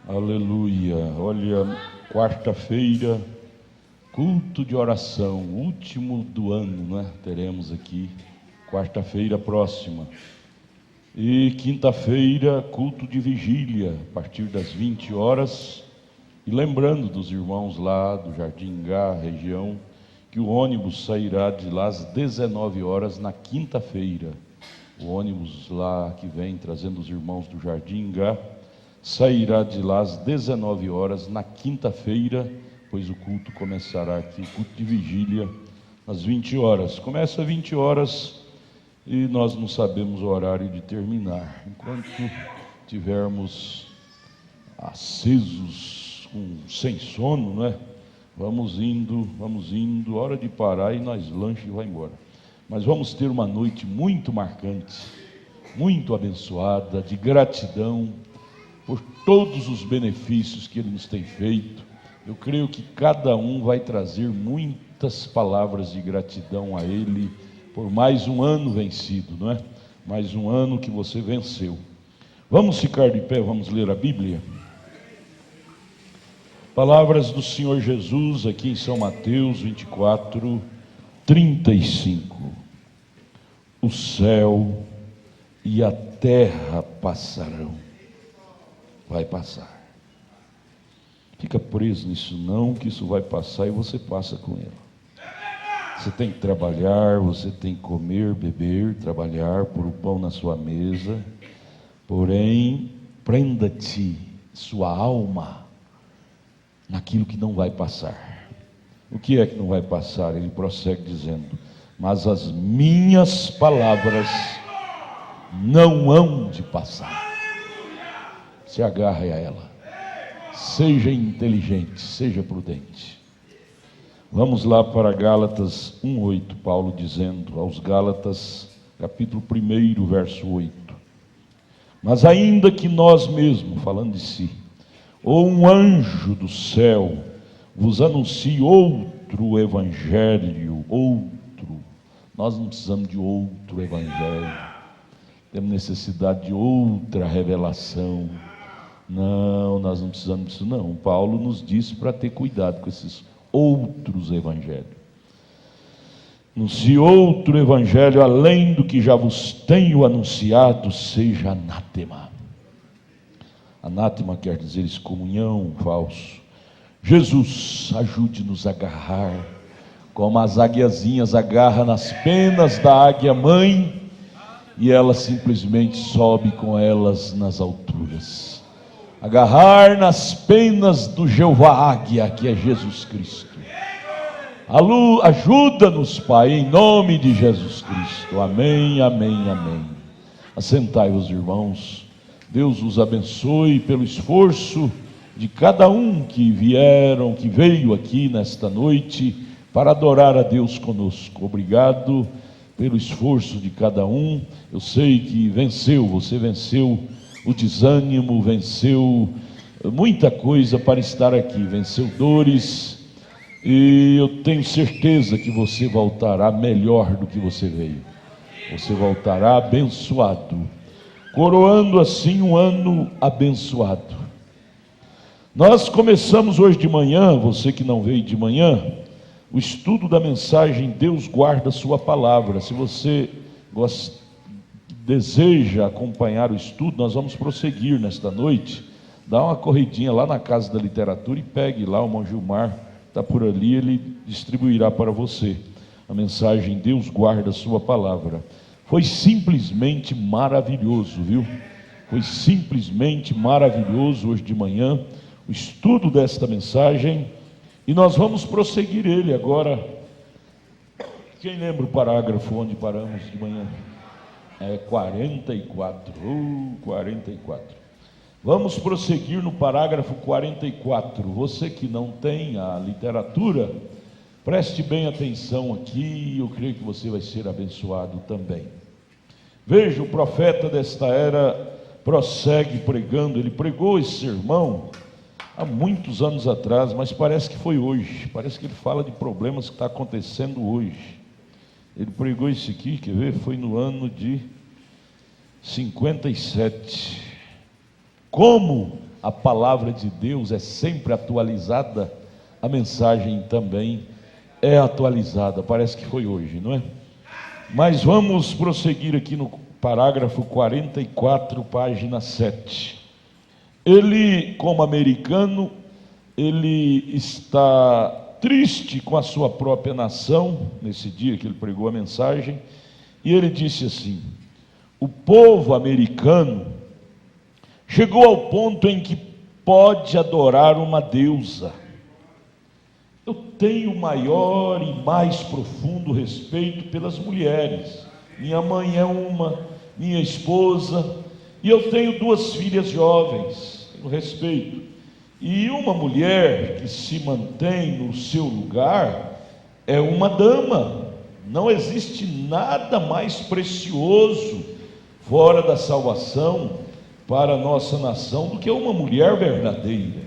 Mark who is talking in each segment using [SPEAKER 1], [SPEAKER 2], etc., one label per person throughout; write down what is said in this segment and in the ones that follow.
[SPEAKER 1] Aleluia. Olha, quarta-feira, culto de oração, último do ano, né? Teremos aqui, quarta-feira próxima. E quinta-feira, culto de vigília, a partir das 20 horas. E lembrando dos irmãos lá do Jardim Gá, região, que o ônibus sairá de lá às 19 horas na quinta-feira. O ônibus lá que vem trazendo os irmãos do Jardim Gá sairá de lá às 19 horas na quinta-feira, pois o culto começará aqui, o culto de vigília, às 20 horas. Começa às 20 horas e nós não sabemos o horário de terminar. Enquanto tivermos acesos, sem sono, né? Vamos indo, hora de parar e nós lanche e vai embora. Mas vamos ter uma noite muito marcante, muito abençoada, de gratidão por todos os benefícios que Ele nos tem feito. Eu creio que cada um vai trazer muitas palavras de gratidão a Ele por mais um ano vencido, não é? Mais um ano que você venceu. Vamos ficar de pé, vamos ler a Bíblia. Palavras do Senhor Jesus aqui em São Mateus 24, 35. O céu e a terra passarão. Vai passar. Fica preso nisso não, que isso vai passar e você passa com ele. Você tem que trabalhar, você tem que comer, beber, trabalhar, pôr o pão na sua mesa. Porém, prenda-te sua alma naquilo que não vai passar. O que é que não vai passar? Ele prossegue dizendo: mas as minhas palavras não hão de passar. Se agarre a ela, seja inteligente, seja prudente. Vamos lá para Gálatas 1:8, Paulo dizendo aos Gálatas, capítulo 1, verso 8: mas ainda que nós mesmos, falando de si, ou um anjo do céu vos anuncie outro evangelho, nós não precisamos de outro evangelho, temos necessidade de outra revelação. Não, nós não precisamos disso não. Paulo nos disse para ter cuidado com esses outros evangelhos. Se outro evangelho além do que já vos tenho anunciado, seja anátema. Anátema quer dizer excomunhão, falso. Jesus, ajude-nos a agarrar, como as águiazinhas agarram nas penas da águia mãe, e ela simplesmente sobe com elas nas alturas. Agarrar nas penas do Jeová Águia, que é Jesus Cristo. Ajuda-nos, Pai, em nome de Jesus Cristo. Amém, amém, amém. Assentai-vos, irmãos. Deus os abençoe pelo esforço de cada um que veio aqui nesta noite para adorar a Deus conosco. Obrigado pelo esforço de cada um. Eu sei que você venceu o desânimo, venceu muita coisa para estar aqui, venceu dores, e eu tenho certeza que você voltará melhor do que você veio. Você voltará abençoado, coroando assim um ano abençoado. Nós começamos hoje de manhã, você que não veio de manhã, o estudo da mensagem Deus guarda sua palavra. Se você deseja acompanhar o estudo, nós vamos prosseguir nesta noite. Dá uma corridinha lá na Casa da Literatura e pegue lá, o irmão Gilmar está por ali, ele distribuirá para você a mensagem Deus guarda sua palavra. Foi simplesmente maravilhoso, viu? Foi simplesmente maravilhoso hoje de manhã o estudo desta mensagem, e nós vamos prosseguir ele agora. Quem lembra o parágrafo onde paramos de manhã? 44. 44. Vamos prosseguir no parágrafo 44. Você que não tem a literatura, preste bem atenção aqui, eu creio que você vai ser abençoado também. Veja, o profeta desta era prossegue pregando. Ele pregou esse sermão há muitos anos atrás, mas parece que foi hoje. Parece que ele fala de problemas que está acontecendo hoje. Ele pregou isso aqui, quer ver? Foi no ano de 57. Como a palavra de Deus é sempre atualizada, a mensagem também é atualizada. Parece que foi hoje, não é? Mas vamos prosseguir aqui no parágrafo 44, página 7. Ele, como americano, ele está triste com a sua própria nação, nesse dia que ele pregou a mensagem, e ele disse assim: o povo americano chegou ao ponto em que pode adorar uma deusa. Eu tenho maior e mais profundo respeito pelas mulheres. Minha mãe é uma, minha esposa, e eu tenho 2 filhas jovens, tenho respeito. E uma mulher que se mantém no seu lugar é uma dama. Não existe nada mais precioso fora da salvação para a nossa nação do que uma mulher verdadeira.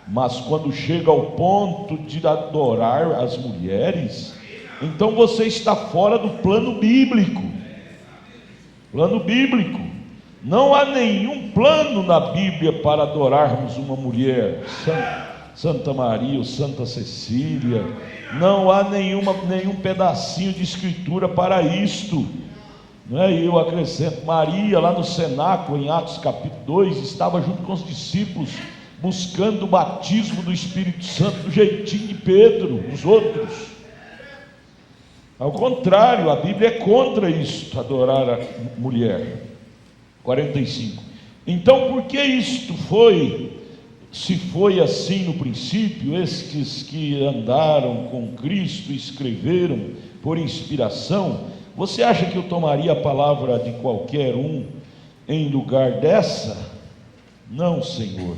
[SPEAKER 1] Mas quando chega ao ponto de adorar as mulheres, então você está fora do plano bíblico. Plano bíblico. Não há nenhum plano na Bíblia para adorarmos uma mulher, Santa Maria ou Santa Cecília. Não há nenhum pedacinho de escritura para isto. Não é? E eu acrescento, Maria lá no cenáculo, em Atos capítulo 2, estava junto com os discípulos, buscando o batismo do Espírito Santo, do jeitinho de Pedro, os outros. Ao contrário, a Bíblia é contra isso, adorar a mulher. 45. Então, por que isto foi, se foi assim no princípio, estes que andaram com Cristo escreveram por inspiração? Você acha que eu tomaria a palavra de qualquer um em lugar dessa? Não, Senhor.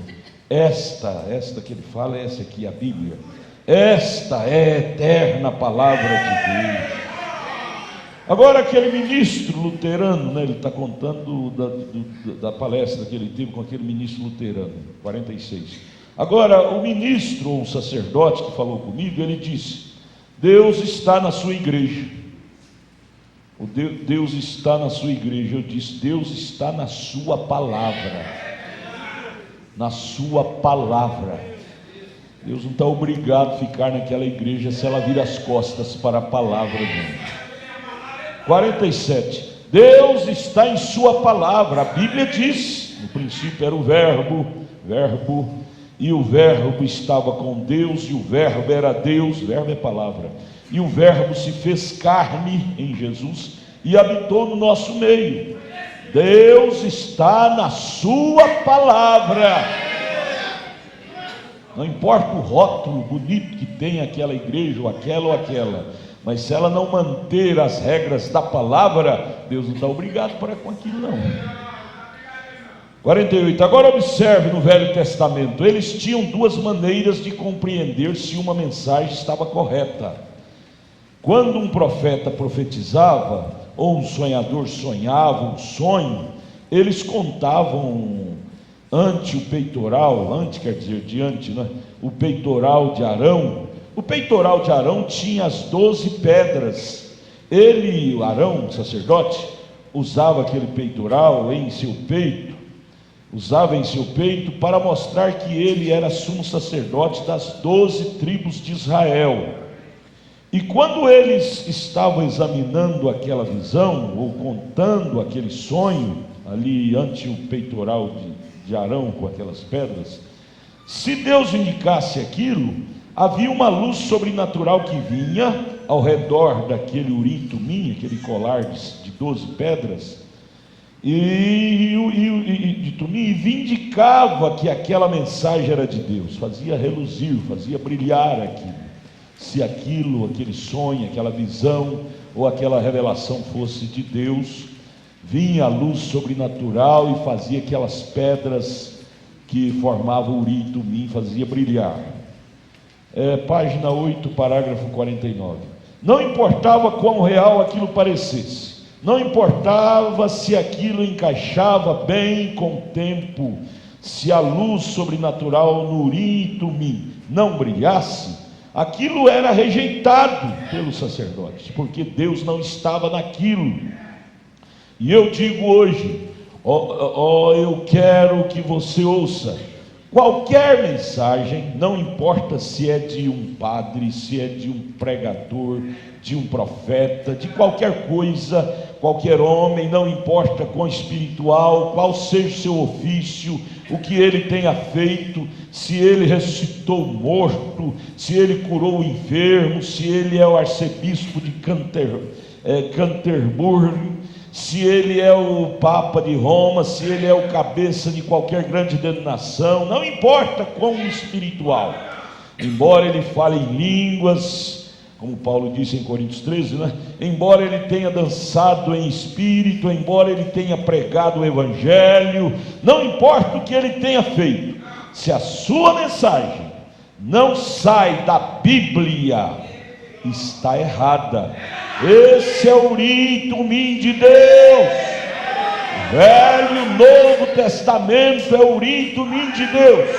[SPEAKER 1] Esta que ele fala, é essa aqui, a Bíblia. Esta é a eterna palavra de Deus. Agora, aquele ministro luterano, né, ele está contando da palestra que ele teve com aquele ministro luterano, 46. Agora, o ministro ou o sacerdote que falou comigo, ele disse: Deus está na sua igreja. Deus está na sua igreja. Eu disse: Deus está na sua palavra. Na sua palavra. Deus não está obrigado a ficar naquela igreja se ela vira as costas para a palavra dele. 47. Deus está em sua palavra. A Bíblia diz: no princípio era o verbo, e o verbo estava com Deus, e o verbo era Deus, verbo é palavra, e o verbo se fez carne em Jesus e habitou no nosso meio. Deus está na sua palavra. Não importa o rótulo bonito que tem aquela igreja, ou aquela, mas se ela não manter as regras da palavra, Deus não está obrigado para com aquilo, não. 48. Agora observe no Velho Testamento, eles tinham 2 maneiras de compreender se uma mensagem estava correta. Quando um profeta profetizava, ou um sonhador sonhava um sonho, eles contavam ante o peitoral, né? O peitoral de Arão. O peitoral de Arão tinha as 12 pedras. Ele, Arão, o sacerdote, usava aquele peitoral em seu peito, para mostrar que ele era sumo sacerdote das 12 tribos de Israel. E quando eles estavam examinando aquela visão, ou contando aquele sonho, ali ante o peitoral de Arão com aquelas pedras, se Deus indicasse aquilo, havia uma luz sobrenatural que vinha ao redor daquele urim tumim, aquele colar de 12 pedras, de tumim, e vindicava que aquela mensagem era de Deus, fazia reluzir, fazia brilhar aquilo. Se aquele sonho, aquela visão ou aquela revelação fosse de Deus, vinha a luz sobrenatural e fazia aquelas pedras que formavam o urim e tumim, fazia brilhar. Página 8, parágrafo 49. Não importava quão real aquilo parecesse, não importava se aquilo encaixava bem com o tempo, se a luz sobrenatural no urim e tumim não brilhasse, aquilo era rejeitado pelo sacerdote, porque Deus não estava naquilo. E eu digo hoje, eu quero que você ouça, Qualquer mensagem, não importa se é de um padre, se é de um pregador, de um profeta, de qualquer coisa, qualquer homem, não importa quão espiritual, qual seja o seu ofício, o que ele tenha feito, se ele ressuscitou morto, se ele curou o enfermo, se ele é o arcebispo de Canterbury, se ele é o Papa de Roma, se ele é o cabeça de qualquer grande denominação, não importa quão espiritual, embora ele fale em línguas, como Paulo disse em Coríntios 13, né? Embora ele tenha dançado em espírito, embora ele tenha pregado o evangelho, não importa o que ele tenha feito, se a sua mensagem não sai da Bíblia, está errada. Esse é o ritmo de Deus. Velho e Novo Testamento é o ritmo de Deus.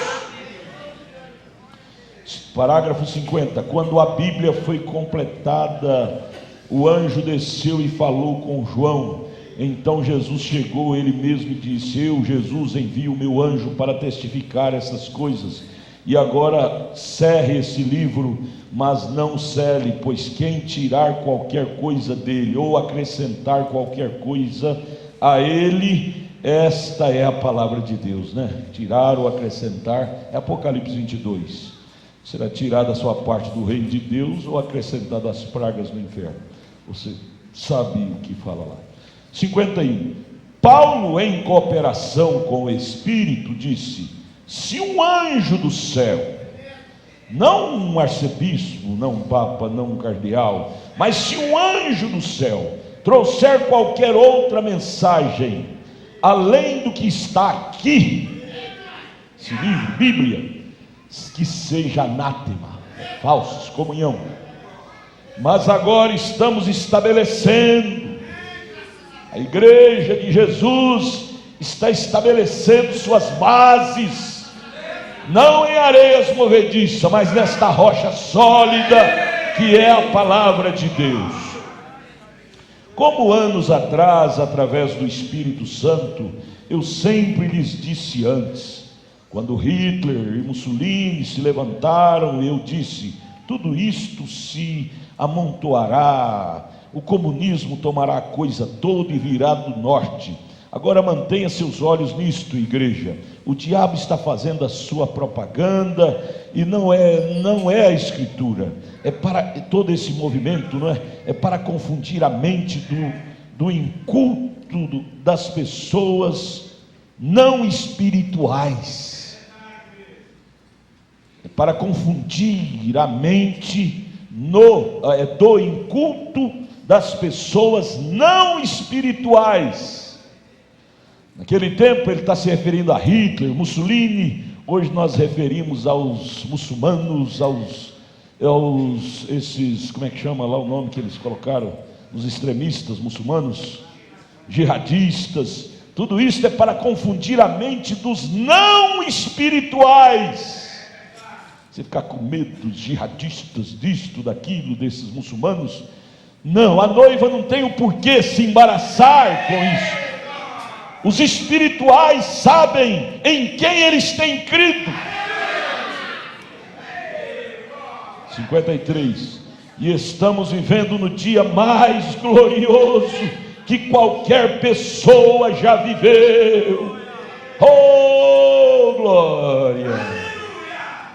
[SPEAKER 1] Parágrafo 50. Quando a Bíblia foi completada, o anjo desceu e falou com João. Então Jesus chegou, ele mesmo, e disse: eu, Jesus, envio o meu anjo para testificar essas coisas. E agora cerre esse livro, mas não cele, pois quem tirar qualquer coisa dele, ou acrescentar qualquer coisa a ele, esta é a palavra de Deus, né? Tirar ou acrescentar, é Apocalipse 22. Será tirada a sua parte do reino de Deus, ou acrescentada as pragas no inferno. Você sabe o que fala lá. 51. Paulo, em cooperação com o Espírito, disse: se um anjo do céu, não um arcebispo, não um papa, não um cardeal, mas se um anjo do céu trouxer qualquer outra mensagem, além do que está aqui, esse livro, Bíblia, que seja anátema, falso, excomunhão. Mas agora estamos estabelecendo, a igreja de Jesus está estabelecendo suas bases, não em areias movediças, mas nesta rocha sólida que é a palavra de Deus. Como anos atrás, através do Espírito Santo, eu sempre lhes disse antes, quando Hitler e Mussolini se levantaram, eu disse: tudo isto se amontoará, o comunismo tomará a coisa toda e virá do norte. Agora mantenha seus olhos nisto, igreja. O diabo está fazendo a sua propaganda, e não é a escritura. É para todo esse movimento, não é? É para confundir a mente do inculto das pessoas não espirituais. É para confundir a mente do inculto das pessoas não espirituais. Naquele tempo ele está se referindo a Hitler, Mussolini. Hoje nós referimos aos muçulmanos, esses, como é que chama lá o nome que eles colocaram? Os extremistas muçulmanos, jihadistas. Tudo isso é para confundir a mente dos não espirituais. Você ficar com medo dos jihadistas, disto, daquilo, desses muçulmanos. Não, a noiva não tem o porquê se embaraçar com isso. Os espirituais sabem em quem eles têm crido. 53. E estamos vivendo no dia mais glorioso que qualquer pessoa já viveu. Oh, glória!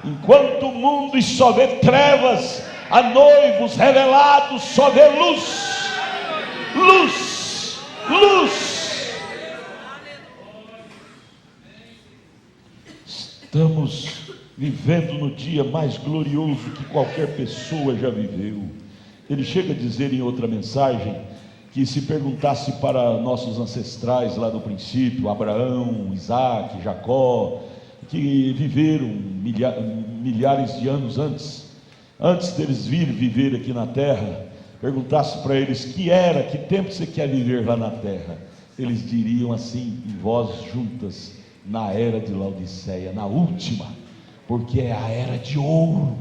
[SPEAKER 1] Enquanto o mundo só vê trevas, a noivos revelados só vê luz. Luz, luz. Estamos vivendo no dia mais glorioso que qualquer pessoa já viveu. Ele chega a dizer em outra mensagem que se perguntasse para nossos ancestrais lá do princípio, Abraão, Isaac, Jacó, que viveram milhares de anos antes deles virem viver aqui na terra, perguntasse para eles que tempo você quer viver lá na terra, eles diriam assim, em vozes juntas: na era de Laodiceia, na última, porque é a era de ouro,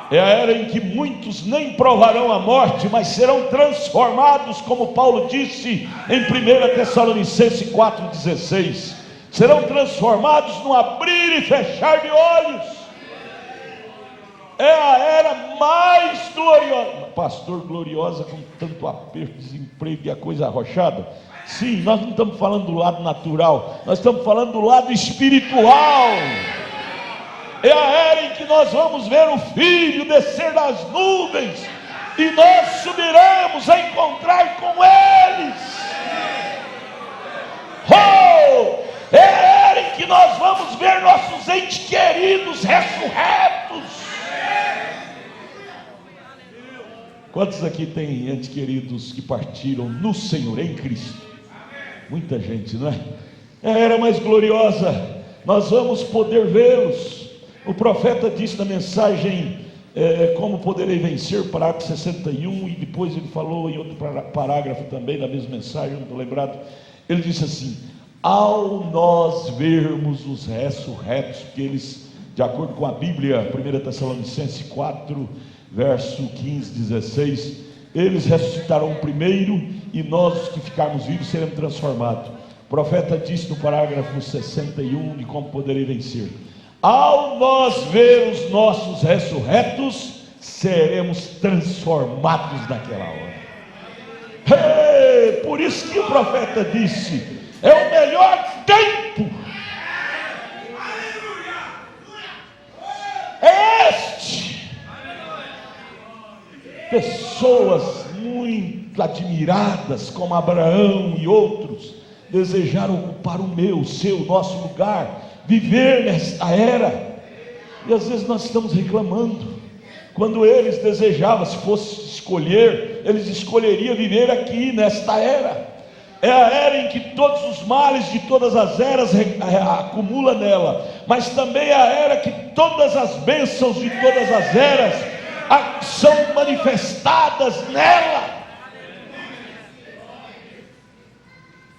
[SPEAKER 1] é a era em que muitos nem provarão a morte, mas serão transformados, como Paulo disse em 1 Tessalonicenses 4,16: serão transformados no abrir e fechar de olhos. É a era mais gloriosa. Pastor, gloriosa com tanto aperto, desemprego e a coisa arrochada? Sim, nós não estamos falando do lado natural, nós estamos falando do lado espiritual. É a era em que nós vamos ver o Filho descer das nuvens e nós subiremos a encontrar com eles. Oh! É a era em que nós vamos ver nossos entes queridos ressurretos. Quantos aqui tem entes queridos que partiram no Senhor, em Cristo? Muita gente, não é? É a era mais gloriosa, nós vamos poder vê-los. O profeta disse na mensagem, como poderei vencer, parágrafo 61, e depois ele falou em outro parágrafo também, na mesma mensagem, não estou lembrado. Ele disse assim: ao nós vermos os ressurretos, porque eles, de acordo com a Bíblia, 1 Tessalonicenses 4, verso 15, 16, eles ressuscitarão primeiro, e nós, os que ficarmos vivos, seremos transformados. O profeta disse no parágrafo 61, de como poderei vencer: ao nós ver os nossos ressurretos, seremos transformados naquela hora. Por isso que o profeta disse: é o melhor tempo, é este. Pessoas muito admiradas, como Abraão e outros, desejaram ocupar o meu, o seu, o nosso lugar, viver nesta era. E às vezes nós estamos reclamando, quando eles desejavam, se fosse escolher, eles escolheriam viver aqui nesta era. É a era em que todos os males de todas as eras acumula nela, mas também é a era que todas as bênçãos de todas as eras são manifestadas nela.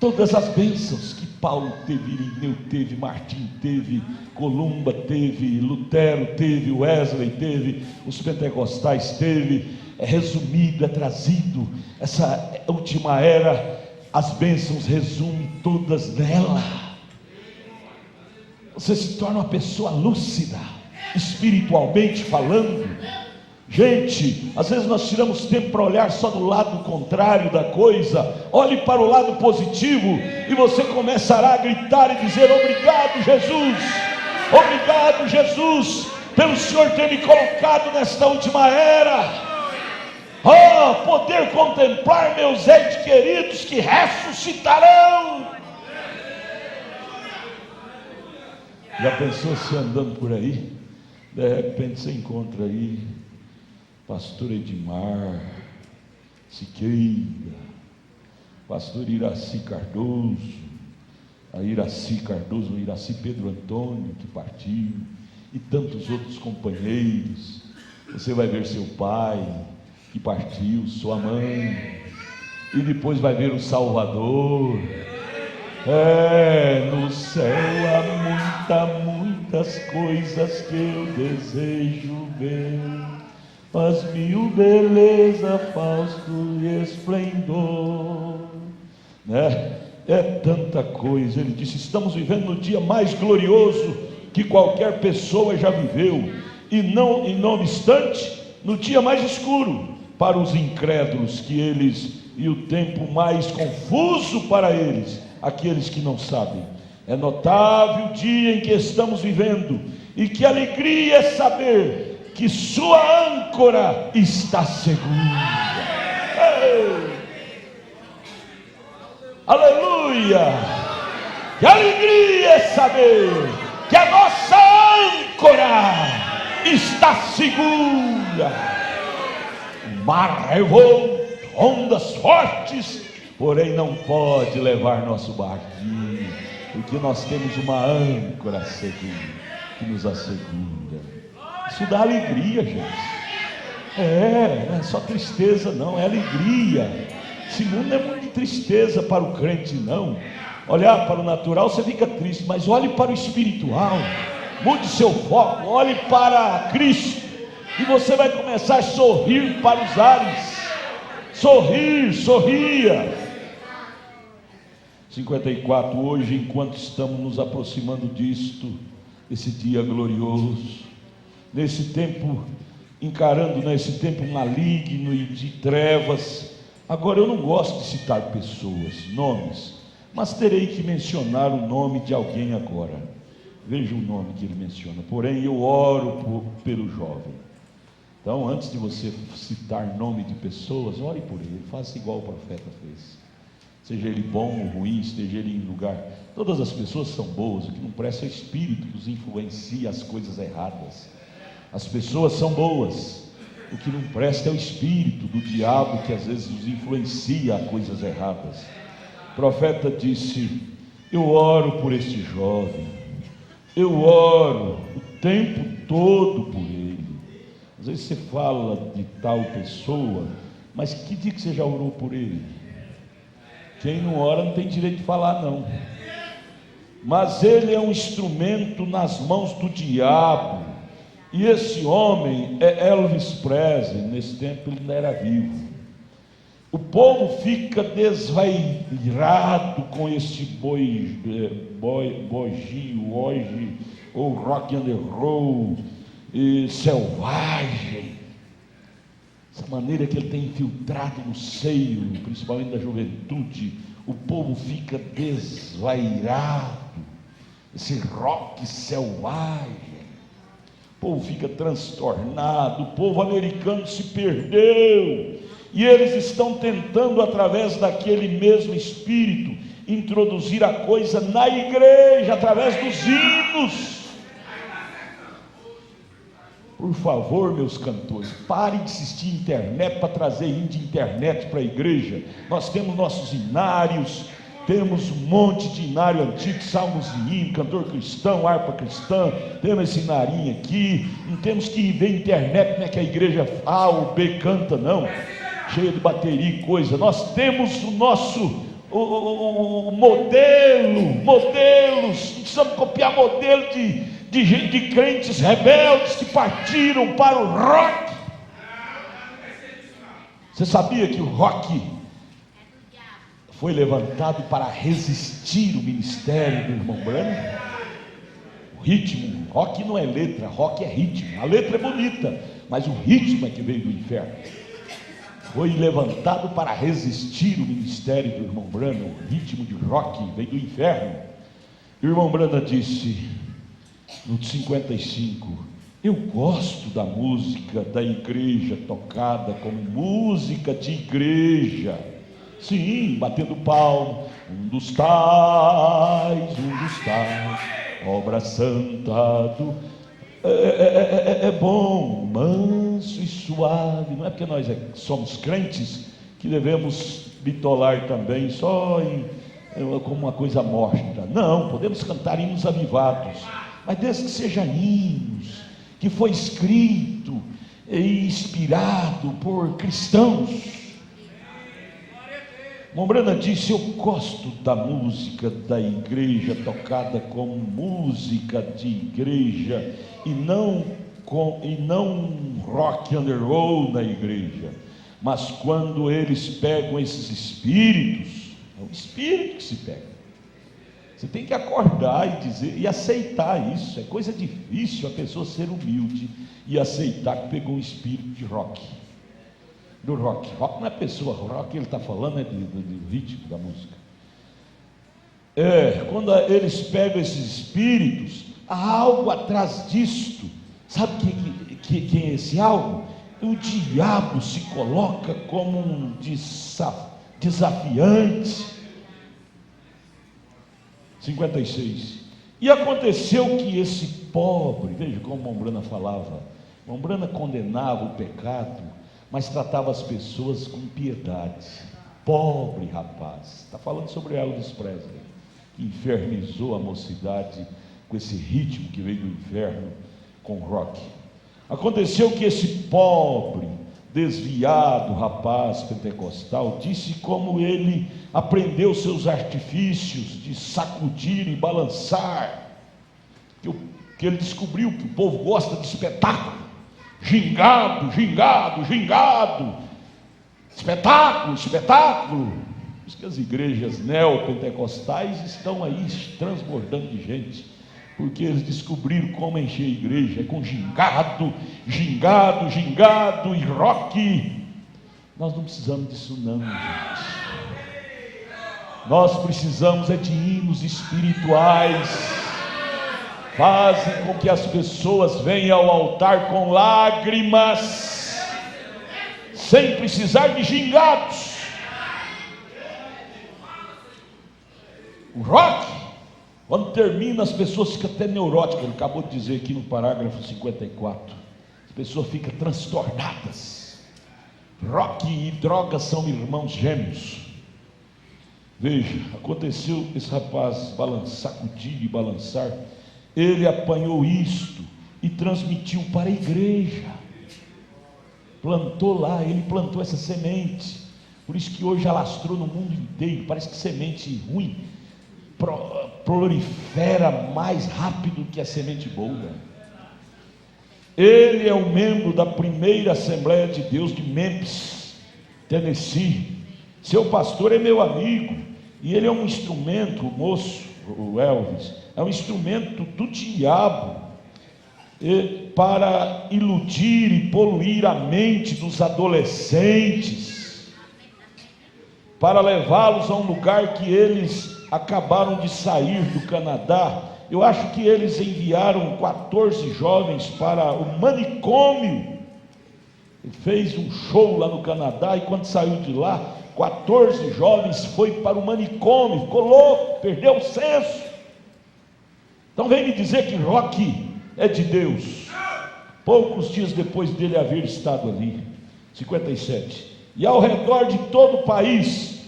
[SPEAKER 1] Todas as bênçãos que Paulo teve, Irineu teve, Martim teve, Columba teve, Lutero teve, Wesley teve, os pentecostais teve, é resumido, é trazido. Essa última era, as bênçãos resumem todas nela. Você se torna uma pessoa lúcida, espiritualmente falando. Gente, às vezes nós tiramos tempo para olhar só do lado contrário da coisa. Olhe para o lado positivo e você começará a gritar e dizer: obrigado, Jesus, obrigado, Jesus, pelo Senhor ter me colocado nesta última era. Oh, poder contemplar meus entes queridos que ressuscitarão. Já pensou se andando por aí, de repente você encontra aí pastor Edmar Siqueira, pastor Iraci Cardoso, o Iraci Pedro Antônio, que partiu, e tantos outros companheiros. Você vai ver seu pai, que partiu, sua mãe, e depois vai ver o Salvador. No céu há muitas coisas que eu desejo ver, mas mil beleza, fausto esplendor, né? É tanta coisa. Ele disse: estamos vivendo no dia mais glorioso que qualquer pessoa já viveu, e não obstante, no dia mais escuro para os incrédulos, e o tempo mais confuso para eles, aqueles que não sabem. É notável o dia em que estamos vivendo, e que alegria é saber que sua âncora está segura. Aleluia! Que alegria é saber que a nossa âncora está segura. O mar revolto, ondas fortes, porém não pode levar nosso barquinho, porque nós temos uma âncora segura, que nos assegura. Isso dá alegria, gente. Não é só tristeza não, é alegria. Esse mundo não é muito de tristeza para o crente não. Olhar para o natural você fica triste, mas olhe para o espiritual, mude seu foco, olhe para Cristo, e você vai começar a sorrir para os ares. Sorria. 54, hoje, enquanto estamos nos aproximando disto, esse dia glorioso, nesse tempo, encarando nesse tempo maligno e de trevas. Agora, eu não gosto de citar pessoas, nomes, mas terei que mencionar o nome de alguém agora. Veja o nome que ele menciona. Porém, eu oro pelo jovem. Então, antes de você citar nome de pessoas, ore por ele, faça igual o profeta fez. Seja ele bom ou ruim, esteja ele em lugar. Todas as pessoas são boas, o que não presta é o espírito que os influencia as coisas erradas. As pessoas são boas, o que não presta é o espírito do diabo que às vezes os influencia a coisas erradas. O profeta disse: eu oro por este jovem, eu oro o tempo todo por ele. Às vezes você fala de tal pessoa, mas que dia que você já orou por ele? Quem não ora não tem direito de falar não. Mas ele é um instrumento nas mãos do diabo. E esse homem é Elvis Presley. Nesse tempo ele ainda era vivo. O povo fica desvairado com este bojinho hoje, ou rock and roll selvagem. Essa maneira que ele tem infiltrado no seio, principalmente da juventude, o povo fica desvairado. Esse rock selvagem, o povo fica transtornado. O povo americano se perdeu, e eles estão tentando, através daquele mesmo espírito, introduzir a coisa na igreja, através dos hinos. Por favor, meus cantores, parem de assistir internet para trazer hino de internet para a igreja. Nós temos nossos hinários, temos um monte de hinário antigo, salmos de hino, cantor cristão, harpa cristã, temos esse hinarinho aqui. Não temos que ver internet, não é que a igreja A ou B canta, não, cheia de bateria e coisa. Nós temos o nosso modelos, não precisamos copiar modelo de crentes rebeldes que partiram para o rock. Você sabia que o rock foi levantado para resistir o ministério do irmão Branham? O ritmo, rock não é letra, rock é ritmo. A letra é bonita, mas o ritmo é que veio do inferno. Foi levantado para resistir o ministério do irmão Branham. O ritmo de rock veio do inferno. O irmão Branham disse no 55: eu gosto da música da igreja tocada como música de igreja. Sim, batendo palmo, um dos tais, obra santa do... É bom, manso e suave. Não é porque nós somos crentes que devemos bitolar também só como uma coisa morta. Não, podemos cantar hinos avivados, mas desde que seja hinos que foi escrito e inspirado por cristãos. Mombrana disse: eu gosto da música da igreja tocada como música de igreja e não rock and roll na igreja. Mas quando eles pegam esses espíritos, é o espírito que se pega. Você tem que acordar e dizer e aceitar isso. É coisa difícil a pessoa ser humilde e aceitar que pegou um espírito de rock. Do rock. Rock não é pessoa, rock ele está falando é do ritmo da música. Quando eles pegam esses espíritos, há algo atrás disto. Sabe que é esse algo? O diabo se coloca como um desafiante. 56. E aconteceu que esse pobre, veja como Mombrana falava. Mombrana condenava o pecado, mas tratava as pessoas com piedade. Pobre rapaz, está falando sobre Elvis Presley, que infernizou a mocidade com esse ritmo que veio do inferno com rock. Aconteceu que esse pobre, desviado rapaz pentecostal disse como ele aprendeu seus artifícios de sacudir e balançar, que ele descobriu que o povo gosta de espetáculo. Gingado, espetáculo. isso que as igrejas neopentecostais estão aí transbordando de gente, porque eles descobriram como encher a igreja, é com gingado, gingado, gingado e rock. Nós não precisamos disso não, gente. Nós precisamos é de hinos espirituais, fazem com que as pessoas venham ao altar com lágrimas, sem precisar de gingados. O rock, quando termina, as pessoas ficam até neuróticas. Ele acabou de dizer aqui no parágrafo 54, as pessoas ficam transtornadas. Rock e drogas são irmãos gêmeos. Veja, aconteceu esse rapaz sacudir e balançar, ele apanhou isto e transmitiu para a igreja, plantou lá, ele plantou essa semente, por isso que hoje alastrou no mundo inteiro. Parece que semente ruim prolifera mais rápido que a semente boa. Ele é um membro da primeira Assembleia de Deus de Memphis, Tennessee. Seu pastor é meu amigo, e ele é um instrumento, o moço, o Elvis, é um instrumento do diabo para iludir e poluir a mente dos adolescentes, para levá-los a um lugar que eles acabaram de sair do Canadá. Eu acho que eles enviaram 14 jovens para o manicômio. Ele fez um show lá no Canadá, e quando saiu de lá, 14 jovens foi para o manicômio, ficou louco, perdeu o senso. Então vem me dizer que rock é de Deus. Poucos dias depois dele haver estado ali, 57, e ao redor de todo o país,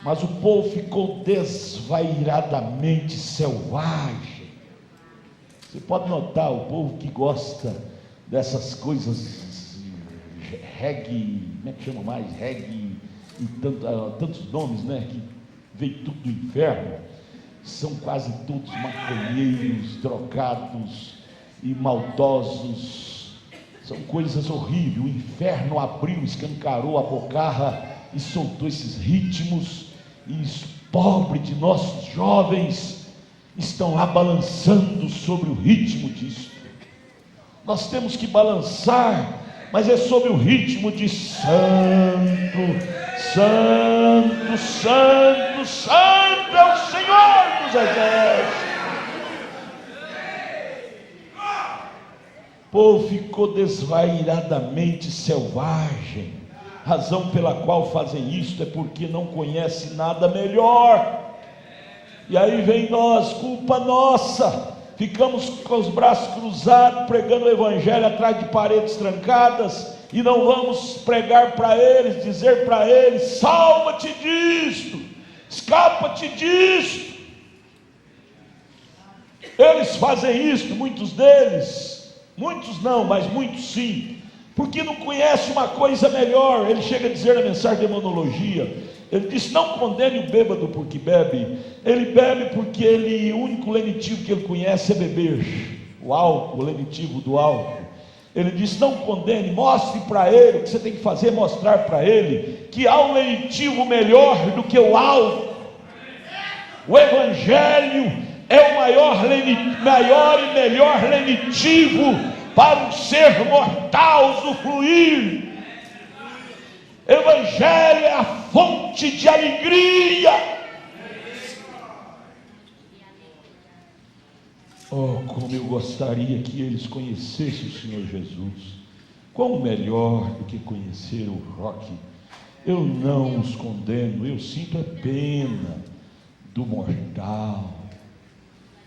[SPEAKER 1] mas o povo ficou desvairadamente selvagem. Você pode notar, o povo que gosta dessas coisas, reggae, como é que chama mais? Reggae, e tantos nomes, né? Que veio tudo do inferno, são quase todos maconheiros, drogados e maldosos. São coisas horríveis. O inferno abriu, escancarou a bocarra e soltou esses ritmos, e os pobres de nossos jovens estão lá balançando sobre o ritmo disso. Nós temos que balançar, mas é sobre o ritmo de santo, santo, santo, santo é o Senhor dos exércitos. O povo ficou desvairadamente selvagem. Razão pela qual fazem isto é porque não conhece nada melhor. E aí vem nós, culpa nossa, ficamos com os braços cruzados, pregando o evangelho atrás de paredes trancadas, e não vamos pregar para eles, dizer para eles: salva-te disto, escapa-te disto. Eles fazem isso, muitos deles, muitos não, mas muitos sim, porque não conhece uma coisa melhor. Ele chega a dizer na mensagem de demonologia, ele diz: não condene o bêbado porque bebe, ele bebe porque o único lenitivo que ele conhece é beber, o álcool, o lenitivo do álcool. Ele diz: não condene, mostre para ele, o que você tem que fazer é mostrar para ele que há um lenitivo melhor do que o álcool. O evangelho é o maior e melhor lenitivo para um ser mortal usufruir. Evangelho é a fonte de alegria. Oh, como eu gostaria que eles conhecessem o Senhor Jesus. Quão melhor do que conhecer o rock. Eu não os condeno, eu sinto a pena do mortal.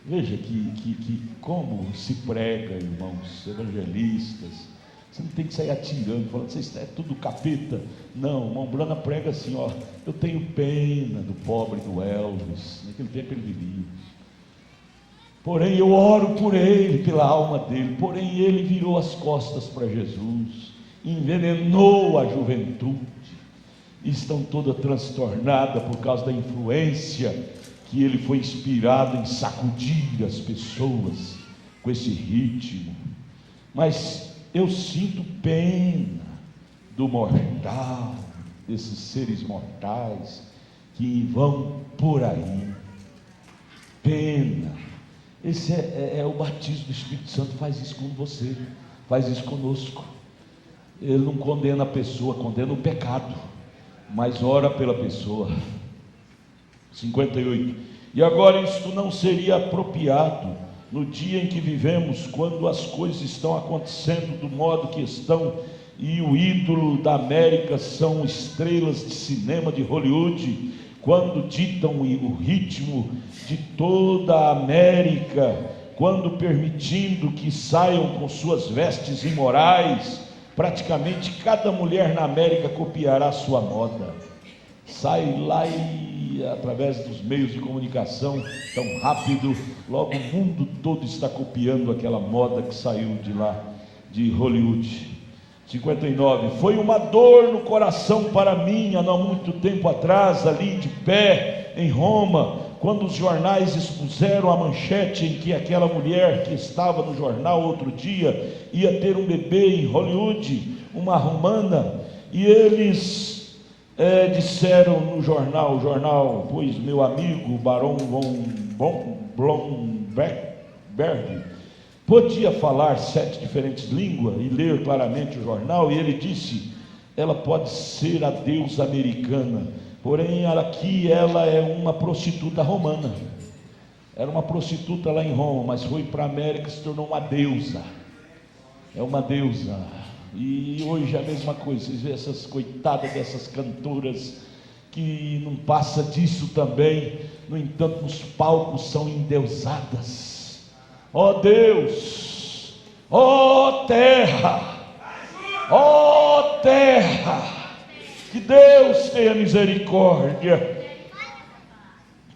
[SPEAKER 1] Veja que como se prega, irmãos evangelistas. Você não tem que sair atirando, falando: isso é tudo capeta. Não, o irmão Brana prega assim: ó, eu tenho pena do pobre do Elvis. Naquele tempo ele vivia. Porém eu oro por ele, pela alma dele. Porém ele virou as costas para Jesus, envenenou a juventude, e estão toda transtornada por causa da influência que ele foi inspirado em sacudir as pessoas com esse ritmo. Mas eu sinto pena do mortal, desses seres mortais que vão por aí. Pena. Esse é o batismo do Espírito Santo, faz isso com você, faz isso conosco. Ele não condena a pessoa, condena o pecado, mas ora pela pessoa. 58. E agora isto não seria apropriado no dia em que vivemos, quando as coisas estão acontecendo do modo que estão, e o ídolo da América são estrelas de cinema de Hollywood, quando ditam o ritmo de toda a América, quando permitindo que saiam com suas vestes imorais. Praticamente cada mulher na América copiará a sua moda. Sai lá e através dos meios de comunicação tão rápido, logo o mundo todo está copiando aquela moda que saiu de lá, de Hollywood. 59. Foi uma dor no coração para mim, há não muito tempo atrás, ali de pé em Roma, quando os jornais expuseram a manchete em que aquela mulher que estava no jornal outro dia ia ter um bebê em Hollywood, uma romana, e eles disseram no jornal, pois meu amigo Barão von Blomberg podia falar 7 diferentes línguas e ler claramente o jornal, e ele disse: ela pode ser a deusa americana, porém aqui ela é uma prostituta romana. Era uma prostituta lá em Roma, mas foi para a América e se tornou uma deusa. É uma deusa. E hoje é a mesma coisa. Vocês veem essas coitadas dessas cantoras que não passa disso também. No entanto, nos palcos são endeusadas. Ó Deus, ó terra, que Deus tenha misericórdia.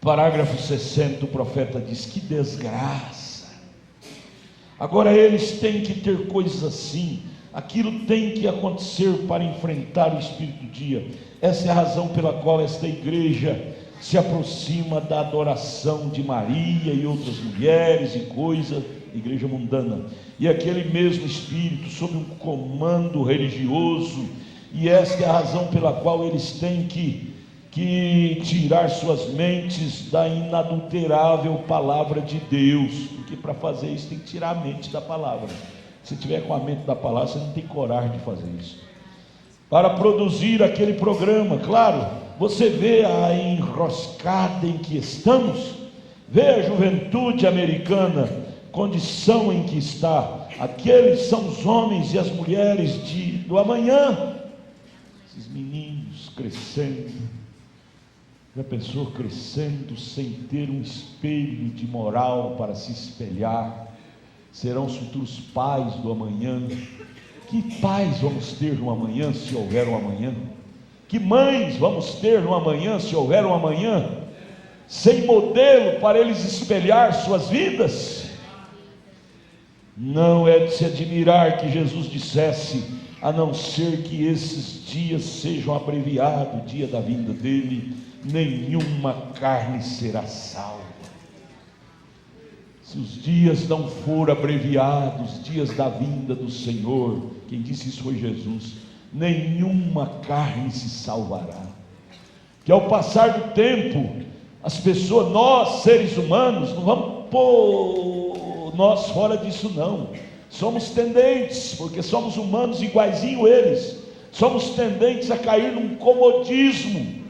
[SPEAKER 1] Parágrafo 60, o profeta diz: que desgraça. Agora eles têm que ter coisas assim, aquilo tem que acontecer para enfrentar o espírito do dia. Essa é a razão pela qual esta igreja se aproxima da adoração de Maria e outras mulheres e coisas, igreja mundana, e aquele mesmo espírito sob um comando religioso. E esta é a razão pela qual eles têm que tirar suas mentes da inadulterável palavra de Deus, porque para fazer isso tem que tirar a mente da palavra. Se tiver com a mente da palavra, você não tem coragem de fazer isso. Para produzir aquele programa, claro, você vê a enroscada em que estamos, vê a juventude americana, condição em que está. Aqueles são os homens e as mulheres do amanhã. Esses meninos crescendo, já pensou crescendo sem ter um espelho de moral para se espelhar? Serão os futuros pais do amanhã. Que pais vamos ter no amanhã, se houver um amanhã? Que mães vamos ter no amanhã, se houver um amanhã? Sem modelo para eles espelhar suas vidas? Não é de se admirar que Jesus dissesse: a não ser que esses dias sejam abreviados, o dia da vinda dele, nenhuma carne será salva. Se os dias não forem abreviados, os dias da vinda do Senhor, quem disse isso foi Jesus, nenhuma carne se salvará. Que ao passar do tempo, as pessoas, nós seres humanos, não vamos pôr nós fora disso não, somos tendentes, porque somos humanos iguaizinho eles, somos tendentes a cair num comodismo,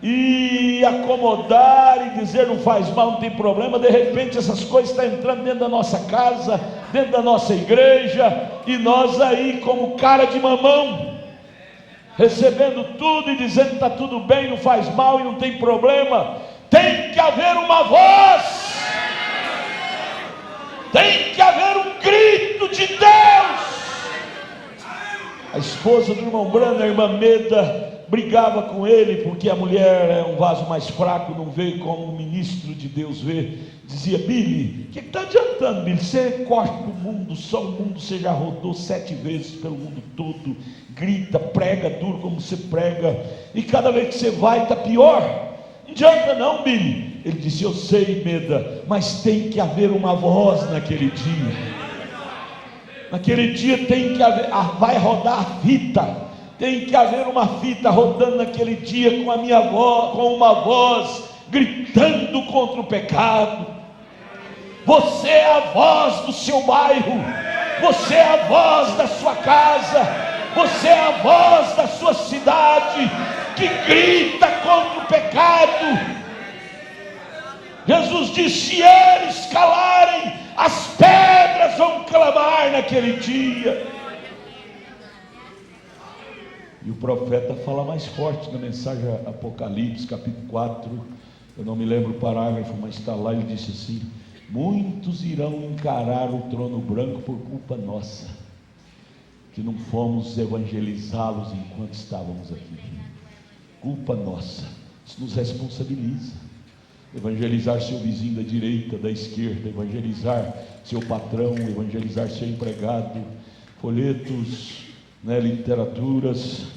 [SPEAKER 1] e acomodar e dizer não faz mal, não tem problema. De repente essas coisas estão entrando dentro da nossa casa, dentro da nossa igreja, e nós aí como cara de mamão, recebendo tudo e dizendo que está tudo bem, não faz mal e não tem problema. Tem que haver uma voz, tem que haver um grito de Deus. A esposa do irmão Brano, a irmã Meda, brigava com ele porque a mulher é um vaso mais fraco, não vê como o ministro de Deus vê. Dizia: Billy, o que está adiantando, Billy? Você corre para o mundo, só o mundo, você já rodou 7 vezes pelo mundo todo, grita, prega duro como você prega, e cada vez que você vai está pior. Não adianta não, Billy. Ele disse: eu sei, Meda, mas tem que haver uma voz naquele dia. Naquele dia tem que haver, vai rodar a fita, Tem que haver uma fita rodando naquele dia com a minha voz, com uma voz gritando contra o pecado. Você é a voz do seu bairro, você é a voz da sua casa, você é a voz da sua cidade que grita contra o pecado. Jesus disse: se eles calarem, as pedras vão clamar naquele dia. E o profeta fala mais forte na mensagem Apocalipse, capítulo 4, eu não me lembro o parágrafo, mas está lá, ele disse assim: muitos irão encarar o trono branco por culpa nossa, que não fomos evangelizá-los enquanto estávamos aqui. Culpa nossa, isso nos responsabiliza. Evangelizar seu vizinho da direita, da esquerda, evangelizar seu patrão, evangelizar seu empregado, folhetos, literaturas.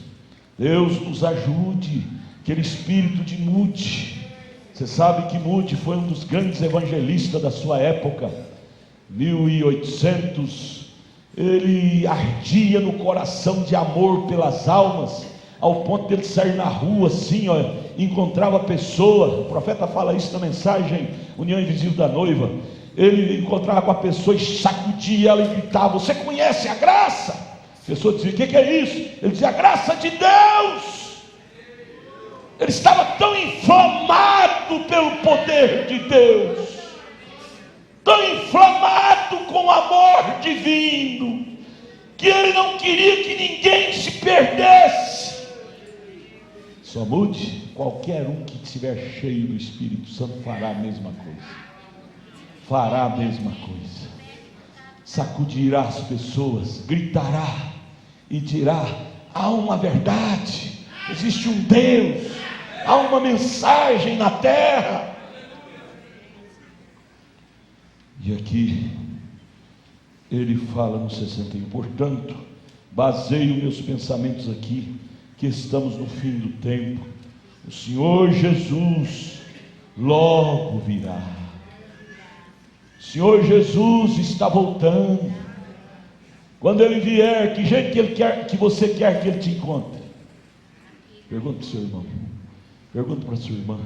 [SPEAKER 1] Deus nos ajude, aquele espírito de Moody. Você sabe que Moody foi um dos grandes evangelistas da sua época, 1800. Ele ardia no coração de amor pelas almas, ao ponto de ele sair na rua assim, encontrava a pessoa. O profeta fala isso na mensagem União Invisível da Noiva. Ele encontrava com a pessoa e sacudia ela e gritava: você conhece a graça? A pessoa dizia: o que é isso? Ele dizia: a graça de Deus. Ele estava tão inflamado pelo poder de Deus, tão inflamado com o amor divino, que ele não queria que ninguém se perdesse. Só mude, qualquer um que estiver cheio do Espírito Santo fará a mesma coisa, fará a mesma coisa, sacudirá as pessoas, gritará e dirá: há uma verdade, existe um Deus, há uma mensagem na terra. E aqui ele fala no 61: portanto, baseio meus pensamentos aqui, que estamos no fim do tempo. O Senhor Jesus logo virá. O Senhor Jesus está voltando. Quando Ele vier, que jeito que Ele quer, que você quer que Ele te encontre? Pergunta para o seu irmão, pergunta para a sua irmã.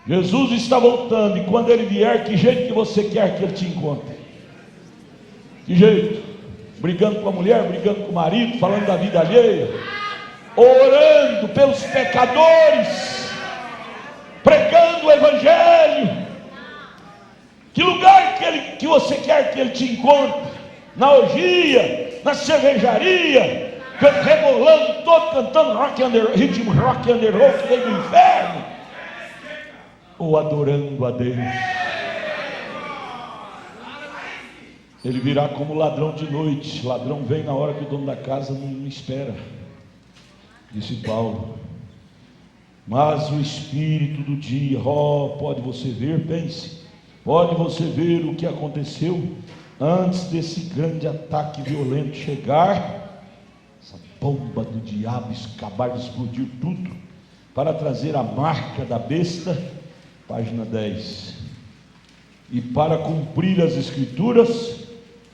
[SPEAKER 1] Jesus está voltando, e quando Ele vier, que jeito que você quer que Ele te encontre? Que jeito? Brigando com a mulher, brigando com o marido, falando da vida alheia, orando pelos pecadores, pregando o Evangelho? Que lugar que você quer que Ele te encontre? Na orgia, na cervejaria, rebolando todo, cantando ritmo rock and roll que vem do inferno, ou adorando a Deus? Ele virá como ladrão de noite. Ladrão vem na hora que o dono da casa não espera, disse Paulo. Mas o espírito do dia, pode você ver, pense, pode você ver o que aconteceu antes desse grande ataque violento chegar, essa bomba do diabo acabar de explodir tudo, para trazer a marca da besta, página 10, e para cumprir as escrituras,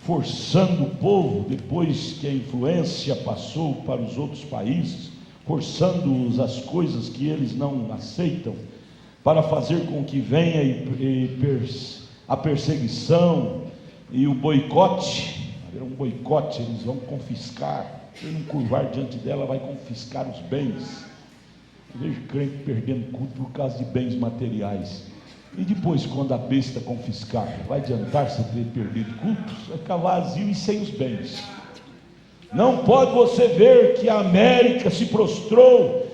[SPEAKER 1] forçando o povo, depois que a influência passou para os outros países, forçando-os às coisas que eles não aceitam, para fazer com que venha a perseguição e o boicote. Haverá um boicote, eles vão confiscar. Se não curvar diante dela, vai confiscar os bens. Eu vejo crente perdendo culto por causa de bens materiais. E depois, quando a besta confiscar, vai adiantar você ter perdido cultos? Vai ficar vazio e sem os bens. Não pode você ver que a América se prostrou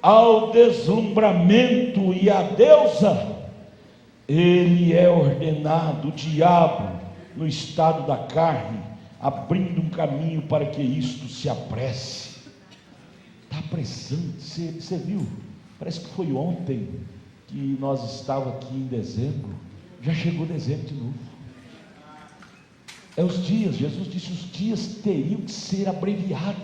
[SPEAKER 1] ao deslumbramento e à deusa? Ele é ordenado, o diabo, no estado da carne, abrindo um caminho para que isto se apresse. Está apressando. Você viu? Parece que foi ontem que nós estávamos aqui em dezembro. Já chegou dezembro de novo. É os dias, Jesus disse, os dias teriam que ser abreviados.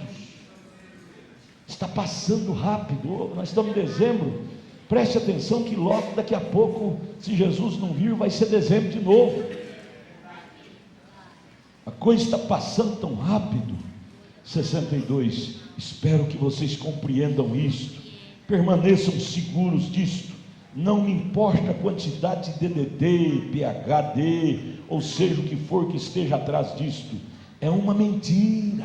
[SPEAKER 1] Está passando rápido. Nós estamos em dezembro. Preste atenção que logo daqui a pouco, se Jesus não vir, vai ser dezembro de novo. A coisa está passando tão rápido 62. Espero que vocês compreendam isto, permaneçam seguros disto. Não me importa a quantidade de DDD, PhD, ou seja o que for que esteja atrás disto, é uma mentira.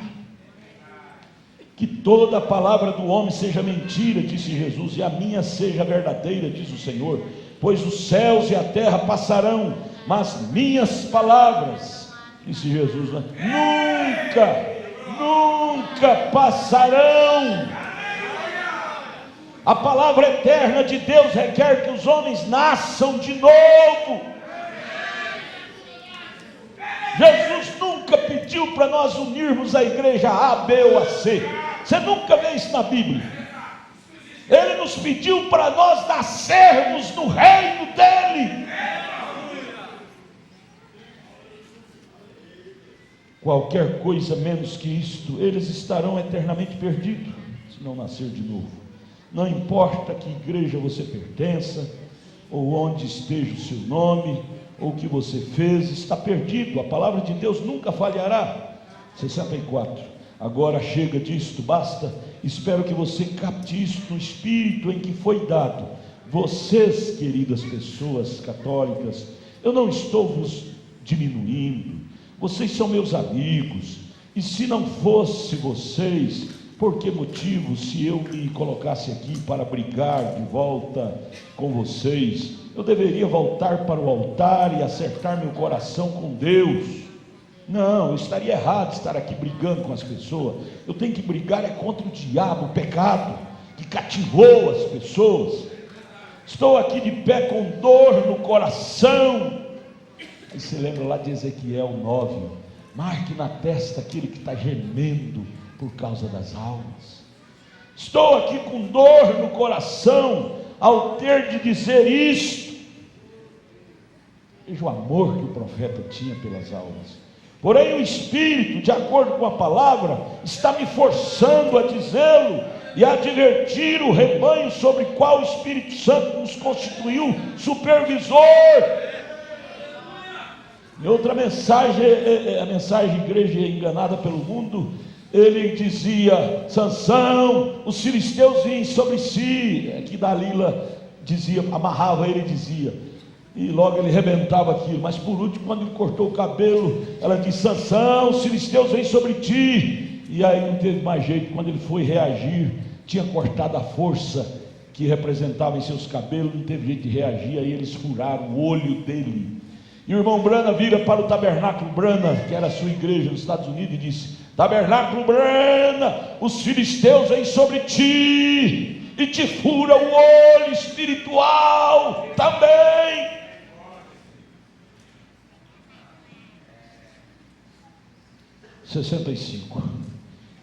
[SPEAKER 1] Que toda a palavra do homem seja mentira, disse Jesus, e a minha seja verdadeira, diz o Senhor. Pois os céus e a terra passarão, mas minhas palavras, disse Jesus, nunca passarão. A palavra eterna de Deus requer que os homens nasçam de novo. Jesus nunca pediu para nós unirmos a igreja A, B ou a C. Você nunca vê isso na Bíblia. Ele nos pediu para nós nascermos no reino dele. Qualquer coisa menos que isto, eles estarão eternamente perdidos, se não nascer de novo. Não importa que igreja você pertença, ou onde esteja o seu nome, ou o que você fez, está perdido. A palavra de Deus nunca falhará. 64. Agora chega disto, basta. Espero que você capte isso no espírito em que foi dado. Vocês, queridas pessoas católicas, eu não estou vos diminuindo. Vocês são meus amigos. E se não fosse vocês, por que motivo, se eu me colocasse aqui para brigar de volta com vocês, eu deveria voltar para o altar e acertar meu coração com Deus? Não, eu estaria errado estar aqui brigando com as pessoas. Eu tenho que brigar é contra o diabo, o pecado que cativou as pessoas. Estou aqui de pé com dor no coração. Aí você lembra lá de Ezequiel 9, marque na testa aquele que está gemendo por causa das almas. Estou aqui com dor no coração ao ter de dizer isto. Veja o amor que o profeta tinha pelas almas. Porém o Espírito, de acordo com a palavra, está me forçando a dizê-lo e a advertir o rebanho sobre o qual o Espírito Santo nos constituiu supervisor. Em outra mensagem, a mensagem Igreja Enganada pelo Mundo, ele dizia: Sansão, os filisteus vinham sobre si. Aqui Dalila dizia, amarrava ele e dizia, e logo ele rebentava aquilo. Mas por último, quando ele cortou o cabelo, ela disse: Sansão, os filisteus vêm sobre ti. E aí não teve mais jeito. Quando ele foi reagir, tinha cortado a força que representava em seus cabelos, não teve jeito de reagir. Aí eles furaram o olho dele. E o irmão Brana vira para o Tabernáculo Brana, que era a sua igreja nos Estados Unidos, e disse: Tabernáculo Brana, os filisteus vêm sobre ti e te fura o olho espiritual também.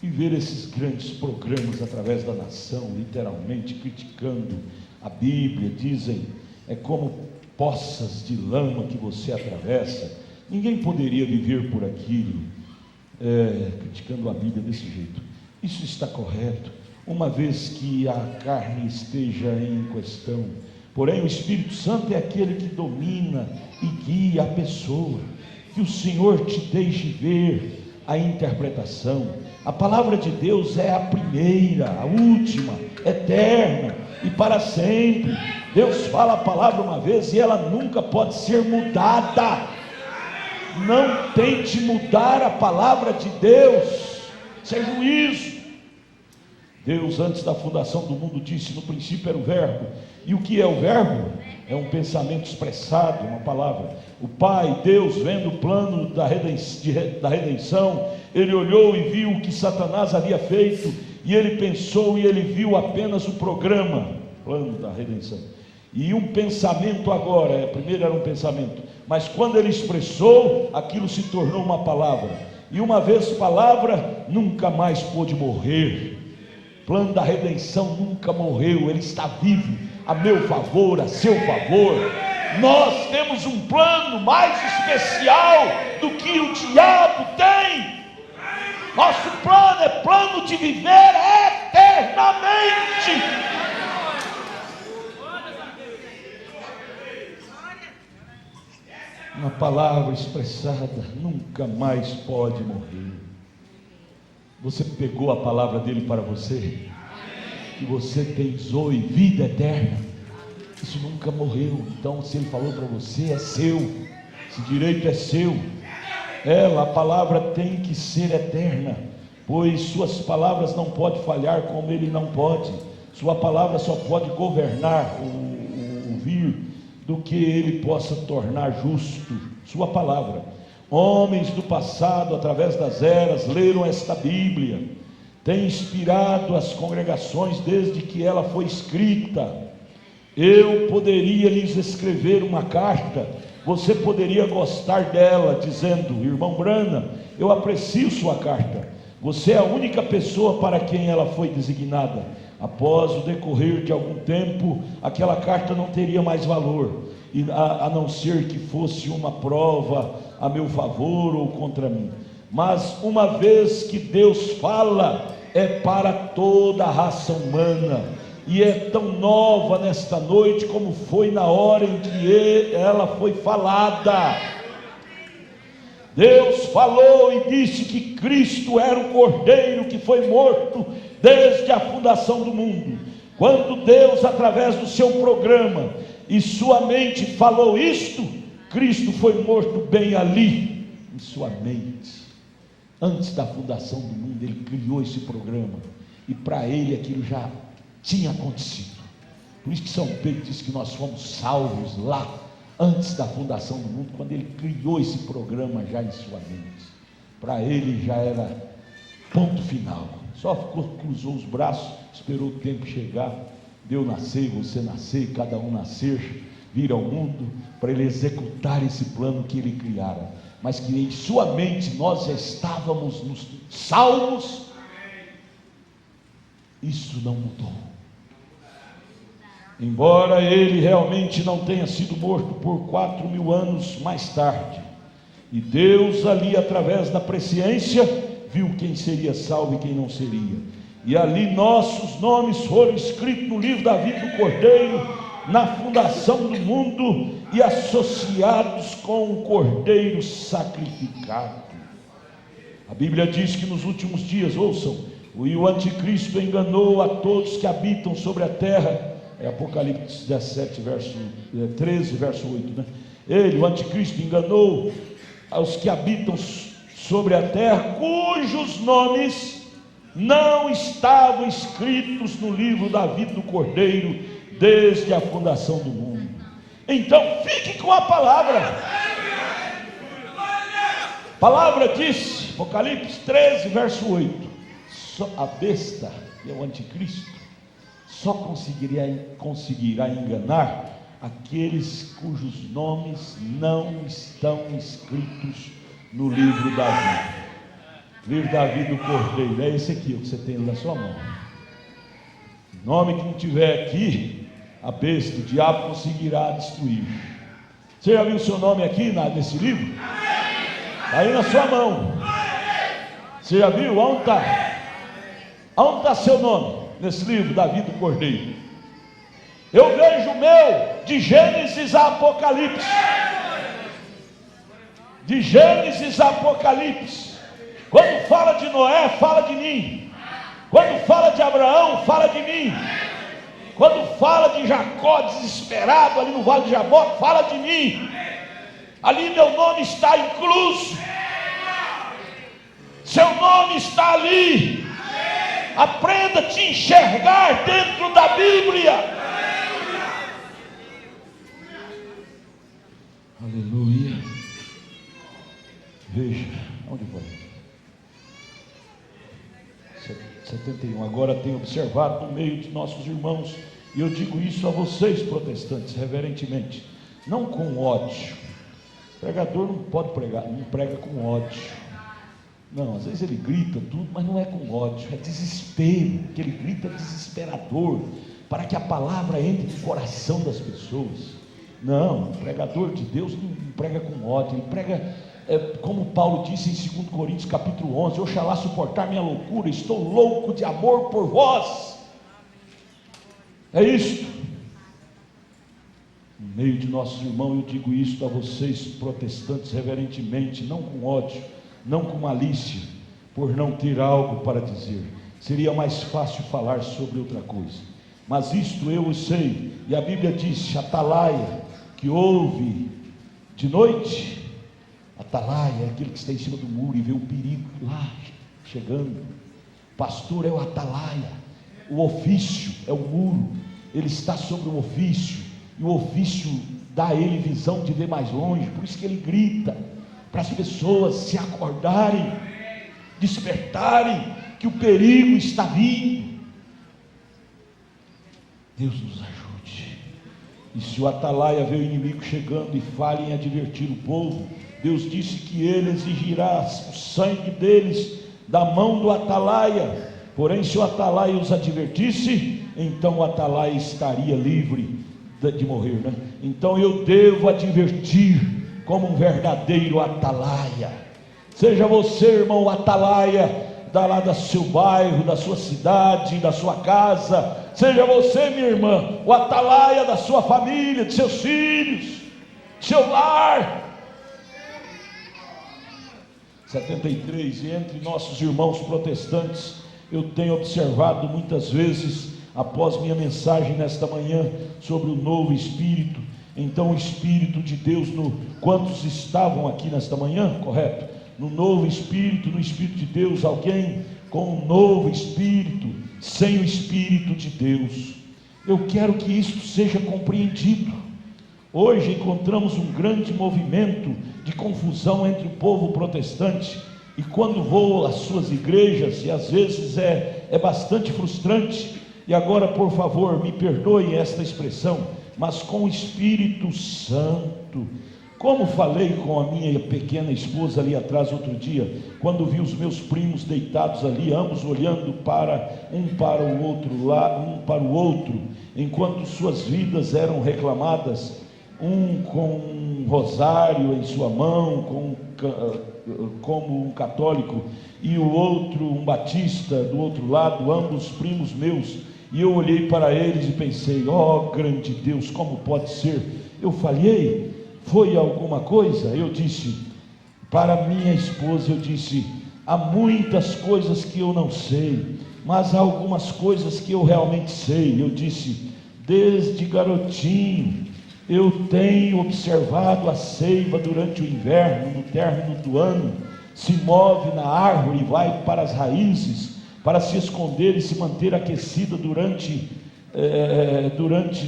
[SPEAKER 1] E ver esses grandes programas através da nação, literalmente criticando a Bíblia, dizem, é como poças de lama que você atravessa. Ninguém poderia viver por aquilo, criticando a Bíblia desse jeito. Isso está correto, uma vez que a carne esteja em questão. Porém o Espírito Santo é aquele que domina e guia a pessoa. Que o Senhor te deixe ver a interpretação. A palavra de Deus é a primeira, a última, eterna e para sempre. Deus fala a palavra uma vez e ela nunca pode ser mudada. Não tente mudar a palavra de Deus, isso é juízo. Deus, antes da fundação do mundo, disse: no princípio era o verbo. E o que é o verbo? É um pensamento expressado, uma palavra. O Pai, Deus, vendo o plano da redenção, ele olhou e viu o que Satanás havia feito, e ele pensou e ele viu apenas o programa, plano da redenção. E um pensamento agora, primeiro era um pensamento, mas quando ele expressou, aquilo se tornou uma palavra. E uma vez palavra, nunca mais pôde morrer. O plano da redenção nunca morreu, ele está vivo, a meu favor, a seu favor. Nós temos um plano mais especial do que o diabo tem. Nosso plano é plano de viver eternamente. Uma palavra expressada nunca mais pode morrer. Você pegou a palavra dele para você? Que você tem zoe, vida eterna. Isso nunca morreu. Então, se ele falou para você, é seu. Esse direito é seu. A palavra tem que ser eterna, pois suas palavras não podem falhar, como ele não pode. Sua palavra só pode governar o vir do que ele possa tornar justo. Sua palavra. Homens do passado, através das eras, leram esta Bíblia, tem inspirado as congregações desde que ela foi escrita. Eu poderia lhes escrever uma carta, você poderia gostar dela, dizendo: irmão Branham, eu aprecio sua carta, você é a única pessoa para quem ela foi designada. Após o decorrer de algum tempo, aquela carta não teria mais valor, a não ser que fosse uma prova a meu favor ou contra mim. Mas uma vez que Deus fala, é para toda a raça humana, e é tão nova nesta noite como foi na hora em que ela foi falada. Deus falou e disse que Cristo era o Cordeiro que foi morto desde a fundação do mundo. Quando Deus, através do seu programa e sua mente, falou isto, Cristo foi morto bem ali, em sua mente. Antes da fundação do mundo, ele criou esse programa, e para ele aquilo já tinha acontecido. Por isso que São Pedro diz que nós fomos salvos lá, antes da fundação do mundo, quando ele criou esse programa já em sua mente. Para ele já era ponto final. Só cruzou os braços, esperou o tempo chegar, deu nascer, você nascer, cada um nascer, vir ao mundo, para ele executar esse plano que ele criara. Mas que em sua mente nós já estávamos nos salvos. Isso não mudou. Embora ele realmente não tenha sido morto por 4.000 anos mais tarde, e Deus ali, através da presciência, viu quem seria salvo e quem não seria, e ali nossos nomes foram escritos no livro da vida do Cordeiro, na fundação do mundo, e associados com o Cordeiro sacrificado. A Bíblia diz que nos últimos dias, ouçam, o anticristo enganou a todos que habitam sobre a terra. É Apocalipse 17, verso 13, verso 8, né? Ele, o anticristo, enganou aos que habitam sobre a terra, cujos nomes não estavam escritos no livro da vida do Cordeiro, desde a fundação do mundo. Então fique com a palavra. A palavra diz, Apocalipse 13, verso 8, só a besta, que é o anticristo, só conseguirá enganar aqueles cujos nomes não estão escritos no livro da vida. Livro da vida do Cordeiro, é esse aqui, o que você tem na sua mão. O nome que não tiver aqui, a besta, o diabo conseguirá destruir. Você já viu o seu nome aqui nesse livro? Está aí na sua mão. Você já viu? Onde está? Onde está seu nome nesse livro da vida do Cordeiro? Eu vejo o meu de Gênesis a Apocalipse. De Gênesis a Apocalipse. Quando fala de Noé, fala de mim. Quando fala de Abraão, fala de mim. Quando fala de Jacó desesperado ali no vale de Jaboque, fala de mim. Ali meu nome está incluso. Seu nome está ali. Aprenda a te enxergar dentro da Bíblia. Aleluia. Veja, onde vai? 71. Agora tenho observado no meio de nossos irmãos, e eu digo isso a vocês, protestantes, reverentemente, não com ódio. O pregador não pode pregar, não prega com ódio. Não, às vezes ele grita tudo, mas não é com ódio, é desespero. Que ele grita desesperador, para que a palavra entre no coração das pessoas. Não, o pregador de Deus não prega com ódio, ele prega, como Paulo disse em 2 Coríntios capítulo 11, oxalá suportar minha loucura, estou louco de amor por vós. É isto. No meio de nossos irmãos, eu digo isto a vocês, protestantes, reverentemente, não com ódio, não com malícia, por não ter algo para dizer. Seria mais fácil falar sobre outra coisa, mas isto eu sei, e a Bíblia diz: atalaia, que ouve de noite. Atalaia é aquele que está em cima do muro e vê o perigo lá chegando. Pastor é o atalaia, o ofício é o muro, ele está sobre o ofício, e o ofício dá a ele visão de ver mais longe, por isso que ele grita, para as pessoas se acordarem, despertarem, que o perigo está vindo. Deus nos ajude. E se o atalaia vê o inimigo chegando e falha em advertir o povo, Deus disse que ele exigirá o sangue deles da mão do atalaia. Porém, se o atalaia os advertisse, então o atalaia estaria livre de morrer, né? Então eu devo advertir como um verdadeiro atalaia. Seja você, irmão, o atalaia lá do seu bairro, da sua cidade, da sua casa. Seja você, minha irmã, o atalaia da sua família, de seus filhos, seu lar. 73, e entre nossos irmãos protestantes, eu tenho observado muitas vezes, após minha mensagem nesta manhã, sobre o novo Espírito. Então o Espírito de Deus, quantos estavam aqui nesta manhã, correto? No novo Espírito, no Espírito de Deus, alguém com um novo Espírito, sem o Espírito de Deus. Eu quero que isto seja compreendido. Hoje encontramos um grande movimento de confusão entre o povo protestante, e quando vou às suas igrejas, e às vezes é bastante frustrante, e agora por favor me perdoem esta expressão, mas com o Espírito Santo. Como falei com a minha pequena esposa ali atrás outro dia, quando vi os meus primos deitados ali, ambos olhando um para o outro, enquanto suas vidas eram reclamadas, um com um rosário em sua mão, como um católico, e o outro um batista do outro lado, ambos primos meus, e eu olhei para eles e pensei: ó grande Deus, como pode ser? Eu falhei? Foi alguma coisa? Eu disse para minha esposa, eu disse: há muitas coisas que eu não sei, mas há algumas coisas que eu realmente sei. Eu disse: desde garotinho eu tenho observado a seiva durante o inverno, no término do ano, se move na árvore e vai para as raízes, para se esconder e se manter aquecida durante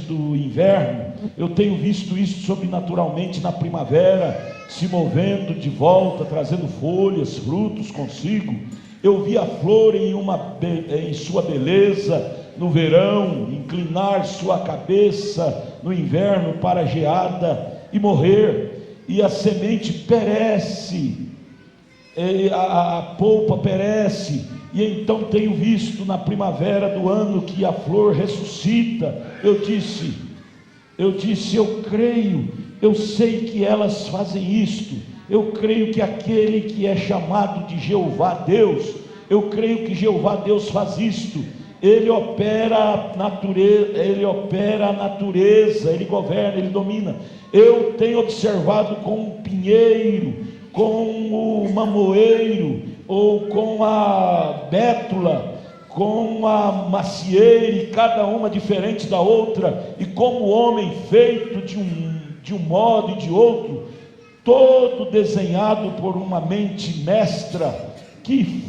[SPEAKER 1] do inverno. Eu tenho visto isso sobrenaturalmente na primavera, se movendo de volta, trazendo folhas, frutos consigo. Eu vi a flor em sua beleza no verão, inclinar sua cabeça no inverno para a geada e morrer, e a semente perece, a polpa perece, e então tenho visto na primavera do ano que a flor ressuscita. Eu disse, eu creio, eu sei que elas fazem isto, eu creio que aquele que é chamado de Jeová Deus, eu creio que Jeová Deus faz isto. Ele opera a natureza, ele governa, ele domina. Eu tenho observado com o pinheiro, com o mamoeiro, ou com a bétula, com a macieira, e cada uma diferente da outra, e como o homem feito de um modo e de outro, todo desenhado por uma mente mestra, que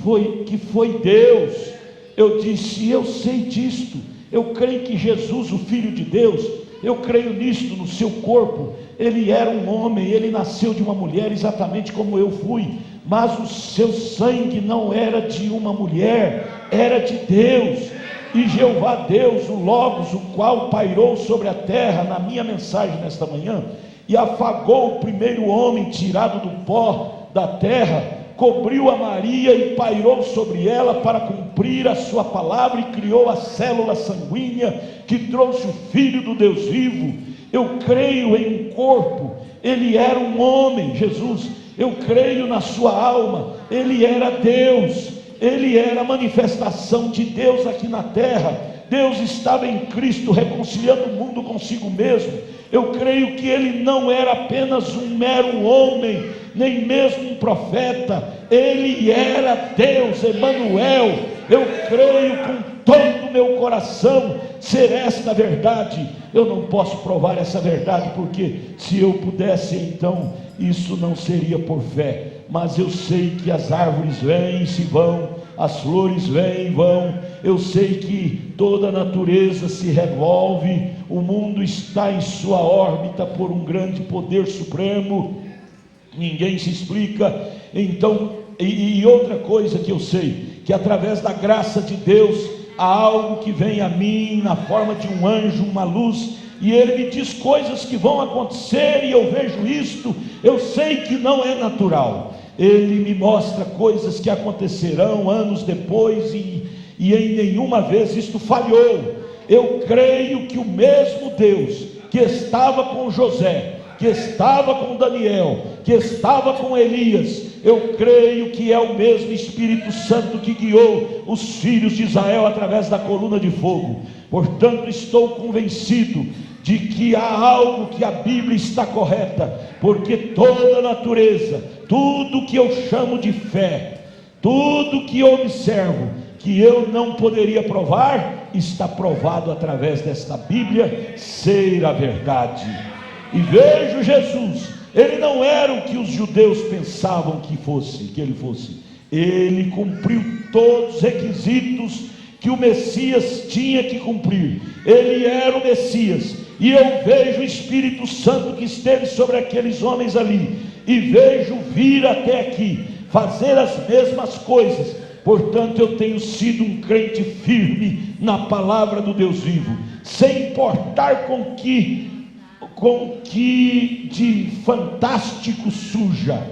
[SPEAKER 1] foi Deus. Eu disse: eu sei disto, eu creio que Jesus, o Filho de Deus, eu creio nisto, no seu corpo, ele era um homem, ele nasceu de uma mulher, exatamente como eu fui, mas o seu sangue não era de uma mulher, era de Deus, e Jeová Deus, o Logos, o qual pairou sobre a terra, na minha mensagem nesta manhã, e afagou o primeiro homem tirado do pó da terra, cobriu a Maria e pairou sobre ela para cumprir a sua palavra, e criou a célula sanguínea que trouxe o Filho do Deus vivo. Eu creio em um corpo, ele era um homem, Jesus. Eu creio na sua alma, ele era Deus, ele era a manifestação de Deus aqui na terra. Deus estava em Cristo reconciliando o mundo consigo mesmo. Eu creio que ele não era apenas um mero homem, nem mesmo um profeta, ele era Deus, Emanuel. Eu creio com todo o meu coração ser esta verdade. Eu não posso provar essa verdade, porque se eu pudesse, então isso não seria por fé, mas eu sei que as árvores vêm e se vão, as flores vêm e vão, eu sei que toda a natureza se revolve, o mundo está em sua órbita por um grande poder supremo, ninguém se explica. Então, e outra coisa que eu sei, que através da graça de Deus, há algo que vem a mim na forma de um anjo, uma luz, e ele me diz coisas que vão acontecer, e eu vejo isto, eu sei que não é natural. Ele me mostra coisas que acontecerão anos depois, e em nenhuma vez isto falhou. Eu creio que o mesmo Deus que estava com José, que estava com Daniel, que estava com Elias, eu creio que é o mesmo Espírito Santo que guiou os filhos de Israel através da coluna de fogo. Portanto, estou convencido de que há algo que a Bíblia está correta, porque toda a natureza, tudo que eu chamo de fé, tudo que eu observo, que eu não poderia provar, está provado através desta Bíblia ser a verdade. E vejo Jesus, ele não era o que os judeus pensavam que ele fosse. Ele cumpriu todos os requisitos que o Messias tinha que cumprir. Ele era o Messias, e eu vejo o Espírito Santo que esteve sobre aqueles homens ali, e vejo vir até aqui, fazer as mesmas coisas. Portanto, eu tenho sido um crente firme na palavra do Deus vivo, sem importar com que de fantástico surja.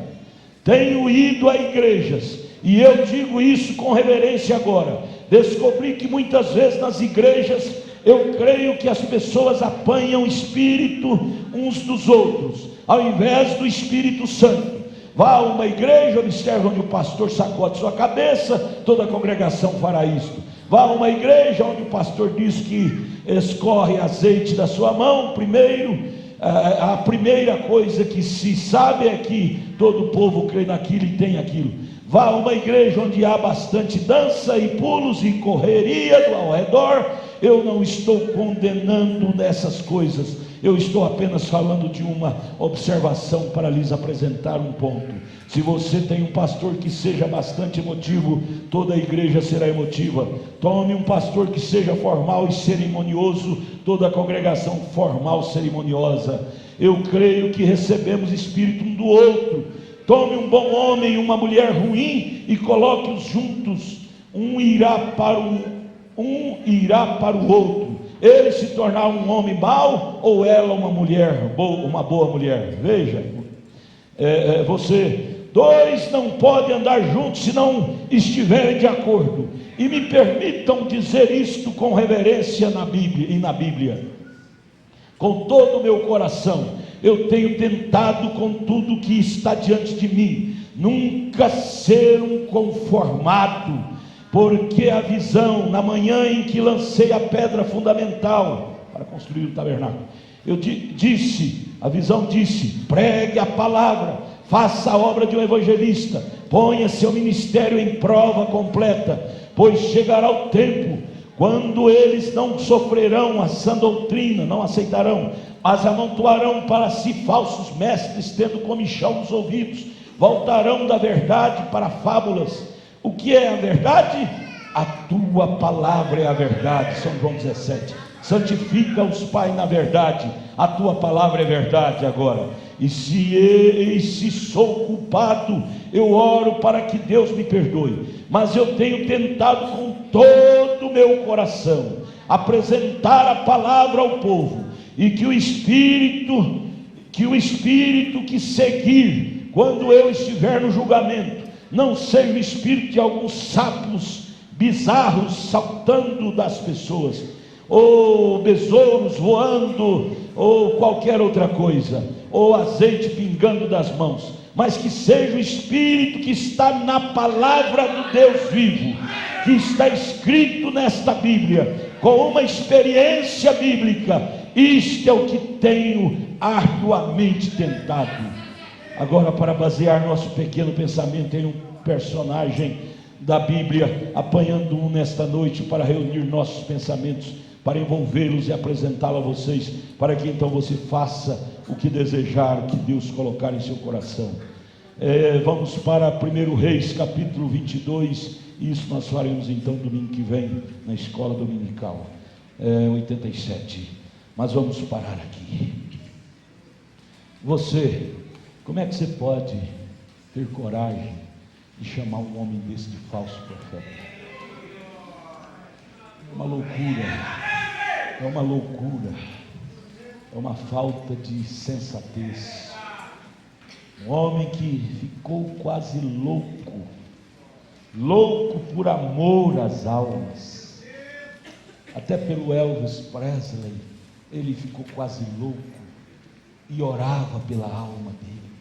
[SPEAKER 1] Tenho ido a igrejas, e eu digo isso com reverência agora. Descobri que muitas vezes nas igrejas, eu creio que as pessoas apanham o espírito uns dos outros, ao invés do Espírito Santo. Vá a uma igreja, observe onde o pastor sacode sua cabeça, toda a congregação fará isto. Vá a uma igreja onde o pastor diz que escorre azeite da sua mão, a primeira coisa que se sabe é que todo o povo crê naquilo e tem aquilo. Vá a uma igreja onde há bastante dança e pulos e correria ao redor. Eu não estou condenando nessas coisas, eu estou apenas falando de uma observação para lhes apresentar um ponto. Se você tem um pastor que seja bastante emotivo, toda a igreja será emotiva. Tome um pastor que seja formal e cerimonioso, toda a congregação formal, cerimoniosa. Eu creio que recebemos espírito um do outro. Tome um bom homem e uma mulher ruim e coloque-os juntos, um irá para o outro, ele se tornar um homem mau, ou ela uma mulher boa, uma boa mulher. Veja, dois não podem andar juntos se não estiverem de acordo. E me permitam dizer isto com reverência na Bíblia, com todo o meu coração. Eu tenho tentado, com tudo que está diante de mim, nunca ser um conformado, porque a visão, na manhã em que lancei a pedra fundamental para construir o tabernáculo, a visão disse: pregue a palavra, faça a obra de um evangelista, ponha seu ministério em prova completa, pois chegará o tempo quando eles não sofrerão a sã doutrina, não aceitarão, mas amontoarão para si falsos mestres, tendo comichão nos ouvidos, voltarão da verdade para fábulas. O que é a verdade? A tua palavra é a verdade. São João 17. Santifica-os, Pai, na verdade. A tua palavra é verdade agora. E se sou culpado, eu oro para que Deus me perdoe. Mas eu tenho tentado com todo o meu coração apresentar a palavra ao povo, e que o Espírito que seguir quando eu estiver no julgamento não seja o espírito de alguns sapos bizarros saltando das pessoas, ou besouros voando, ou qualquer outra coisa, ou azeite pingando das mãos, mas que seja o espírito que está na palavra do Deus vivo, que está escrito nesta Bíblia, com uma experiência bíblica, Isto é o que tenho arduamente tentado. Agora, para basear nosso pequeno pensamento em um personagem da Bíblia, apanhando um nesta noite para reunir nossos pensamentos, para envolvê-los e apresentá-lo a vocês, para que então você faça o que desejar, o que Deus colocar em seu coração. Vamos para 1 Reis capítulo 22, e isso nós faremos então domingo que vem na escola dominical, 87, mas vamos parar aqui. Você, como é que você pode ter coragem de chamar um homem desse de falso profeta? É uma loucura, é uma falta de sensatez. Um homem que ficou quase louco por amor às almas. Até pelo Elvis Presley, ele ficou quase louco e orava pela alma dele.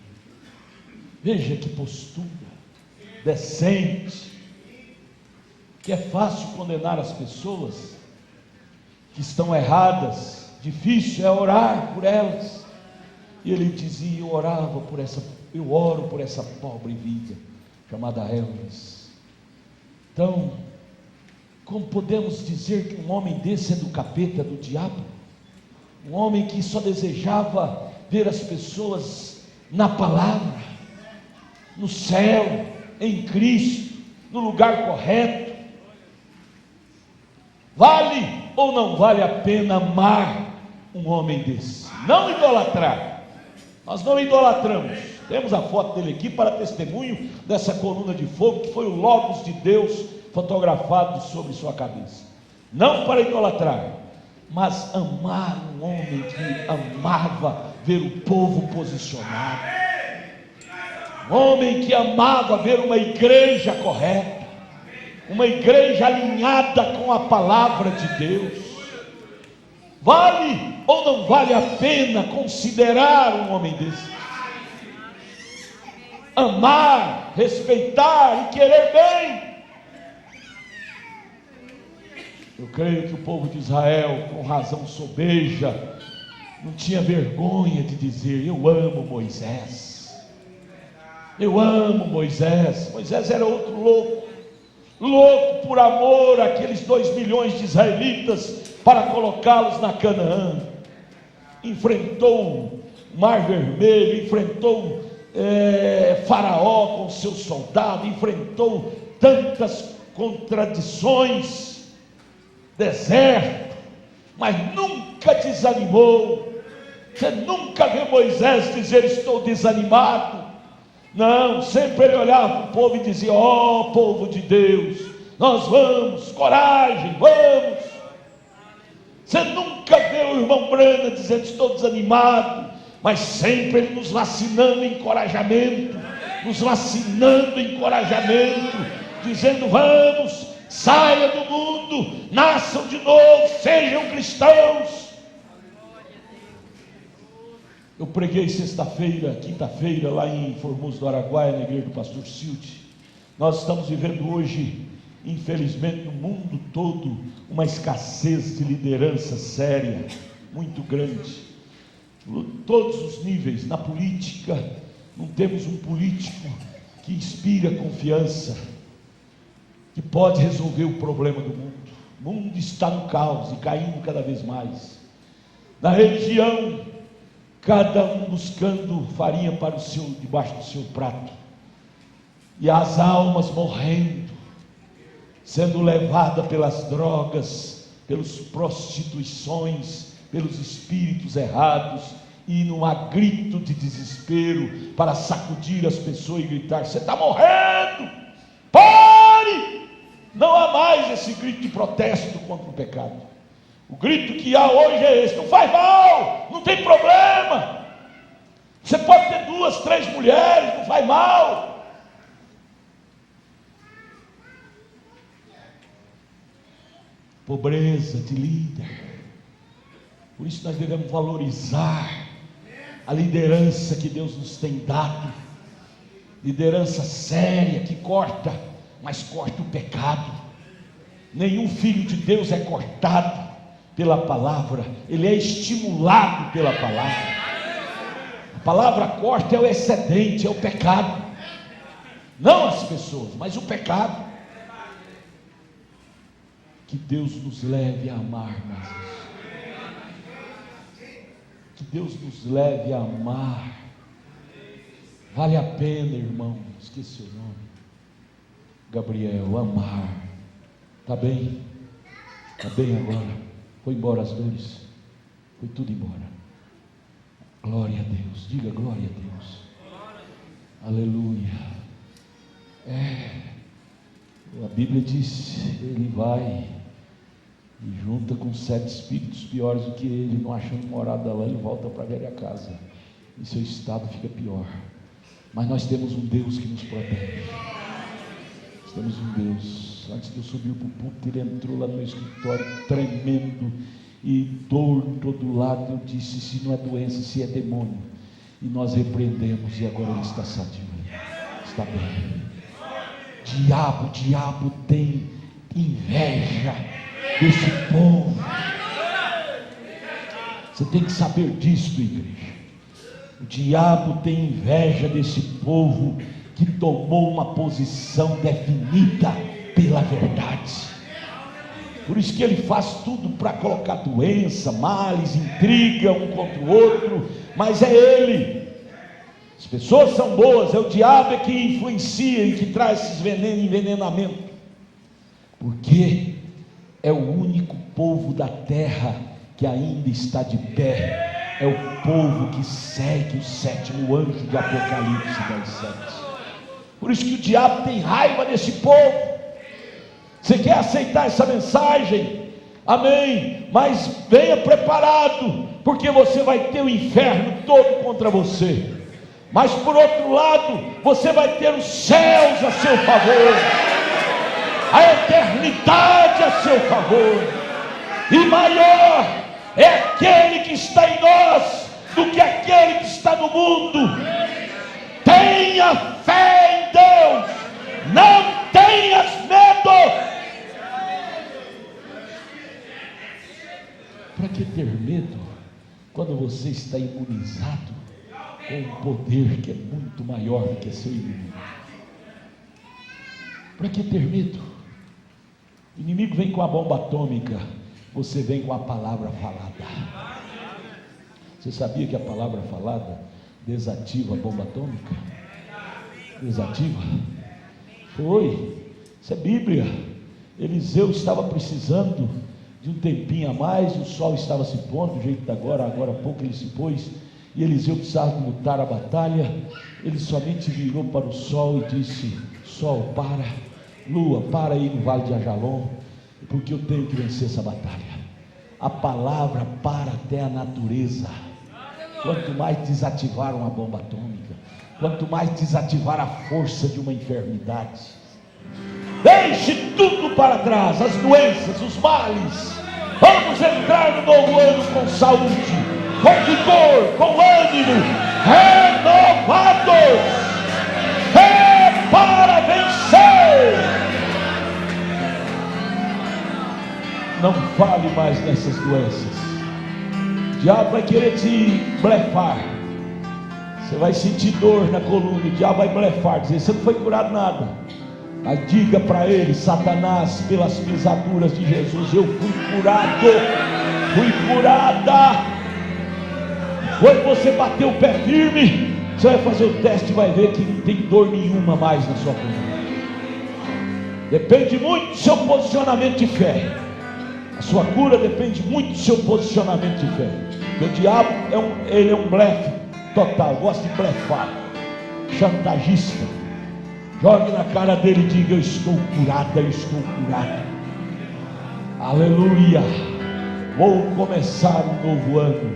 [SPEAKER 1] Veja que postura decente, que é fácil condenar as pessoas que estão erradas, difícil é orar por elas. E ele dizia: eu oro por essa pobre vida chamada Elvis. Então, como podemos dizer que um homem desse é do capeta, do diabo? Um homem que só desejava ver as pessoas na palavra, no céu, em Cristo, no lugar correto. Vale ou não vale a pena amar um homem desse? Não idolatrar. Nós não idolatramos. Temos a foto dele aqui para testemunho dessa coluna de fogo, que foi o Logos de Deus fotografado sobre sua cabeça. Não para idolatrar, mas amar um homem que amava ver o povo posicionado, um homem que amava ver uma igreja correta, uma igreja alinhada com a palavra de Deus. Vale ou não vale a pena considerar um homem desse? Amar, respeitar e querer bem. Eu creio que o povo de Israel, com razão sobeja, não tinha vergonha de dizer: eu amo Moisés. Eu amo Moisés. Moisés era outro louco por amor àqueles 2 milhões de israelitas, para colocá-los na Canaã. Enfrentou o Mar Vermelho, enfrentou Faraó com seus soldados, enfrentou tantas contradições, deserto, mas nunca desanimou. Você nunca vê Moisés dizer: estou desanimado. Não, sempre ele olhava para o povo e dizia: ó povo de Deus, nós vamos, coragem, vamos. Você nunca vê o irmão Brana dizendo: estou desanimado, mas sempre ele nos vacinando encorajamento, dizendo: vamos, saia do mundo, nasçam de novo, sejam cristãos. Eu preguei quinta-feira, lá em Formoso do Araguaia, na igreja do pastor Silde. Nós estamos vivendo hoje, infelizmente, no mundo todo, uma escassez de liderança séria, muito grande, todos os níveis. Na política, não temos um político que inspira confiança, que pode resolver o problema do mundo. O mundo está no caos e caindo cada vez mais. Na religião, cada um buscando farinha para debaixo do seu prato, e as almas morrendo, sendo levada pelas drogas, pelas prostituições, pelos espíritos errados, e não há grito de desespero para sacudir as pessoas e gritar: você está morrendo, pare! Não há mais esse grito de protesto contra o pecado. O grito que há hoje é esse: não faz mal, não tem problema, você pode ter 2, 3 mulheres, não faz mal. Pobreza de líder. Por isso nós devemos valorizar a liderança que Deus nos tem dado, liderança séria, que corta, mas corta o pecado. Nenhum filho de Deus é cortado pela palavra, ele é estimulado pela palavra. A palavra corta é o excedente, é o pecado, não as pessoas, mas o pecado. Que Deus nos leve a amar mais isso. Que Deus nos leve a amar. Vale a pena, irmão. Esqueci o nome. Gabriel, amar. Está bem? Está bem agora? Foi embora as dores? Foi tudo embora. Glória a Deus. Diga glória a Deus. Aleluia. A Bíblia diz: ele vai e junta com 7 espíritos piores do que ele, não achando morada lá, ele volta para a velha casa, e seu estado fica pior. Mas nós temos um Deus que nos protege. Nós temos um Deus. Antes de eu subir para o púlpito, ele entrou lá no meu escritório tremendo e dor de todo lado. Eu disse: se não é doença, se é demônio. E nós repreendemos, e agora ele está sadio, está bem. Diabo tem inveja desse povo. Você tem que saber disso, igreja. O diabo tem inveja desse povo que tomou uma posição definida pela verdade. Por isso que ele faz tudo para colocar doença, males, intriga um contra o outro, mas é ele. As pessoas são boas, é o diabo é que influencia e que traz esses envenenamento, porque é o único povo da terra que ainda está de pé. É o povo que segue o 7º anjo de Apocalipse 10:7. Por isso que o diabo tem raiva desse povo. Você quer aceitar essa mensagem? Amém, mas venha preparado, porque você vai ter o inferno todo contra você. Mas por outro lado, você vai ter os céus a seu favor, a eternidade a seu favor, e maior é aquele que está em nós do que aquele que está no mundo. Tenha fé em Deus, não tenhas medo. Para que ter medo quando você está imunizado com um poder que é muito maior do que seu inimigo? Para que ter medo? O inimigo vem com a bomba atômica, você vem com a palavra falada. Você sabia que a palavra falada desativa a bomba atômica? Desativa? Foi. Isso é Bíblia. Eliseu estava precisando de um tempinho a mais, o sol estava se pondo, do jeito de agora há pouco ele se pôs, e Eliseu precisava lutar a batalha. Ele somente virou para o sol e disse: sol, para, lua, para aí no vale de Ajalon, porque eu tenho que vencer essa batalha. A palavra para até a natureza. Quanto mais desativar uma bomba atômica, quanto mais desativar a força de uma enfermidade. Deixe tudo para trás, as doenças, os males. Vamos entrar no novo ano com saúde, com vigor, com ânimo, renovados. É para vencer. Não fale mais nessas doenças. O diabo vai querer te blefar. Você vai sentir dor na coluna. O diabo vai blefar, dizer: você não foi curado nada. Mas diga para ele: Satanás, pelas pisaduras de Jesus eu fui curado, fui curada. Quando você bater o pé firme, você vai fazer o teste e vai ver que não tem dor nenhuma mais na sua coluna. Depende muito do seu posicionamento de fé. A sua cura depende muito do seu posicionamento de fé. Porque o diabo ele é um blefe total, gosta de blefar, chantagista. Jogue na cara dele e diga: eu estou curada, eu estou curado. Aleluia. Vou começar um novo ano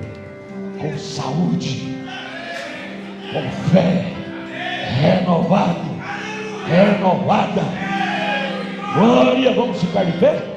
[SPEAKER 1] com saúde, com fé, renovado, renovada. Glória. Vamos ficar de pé?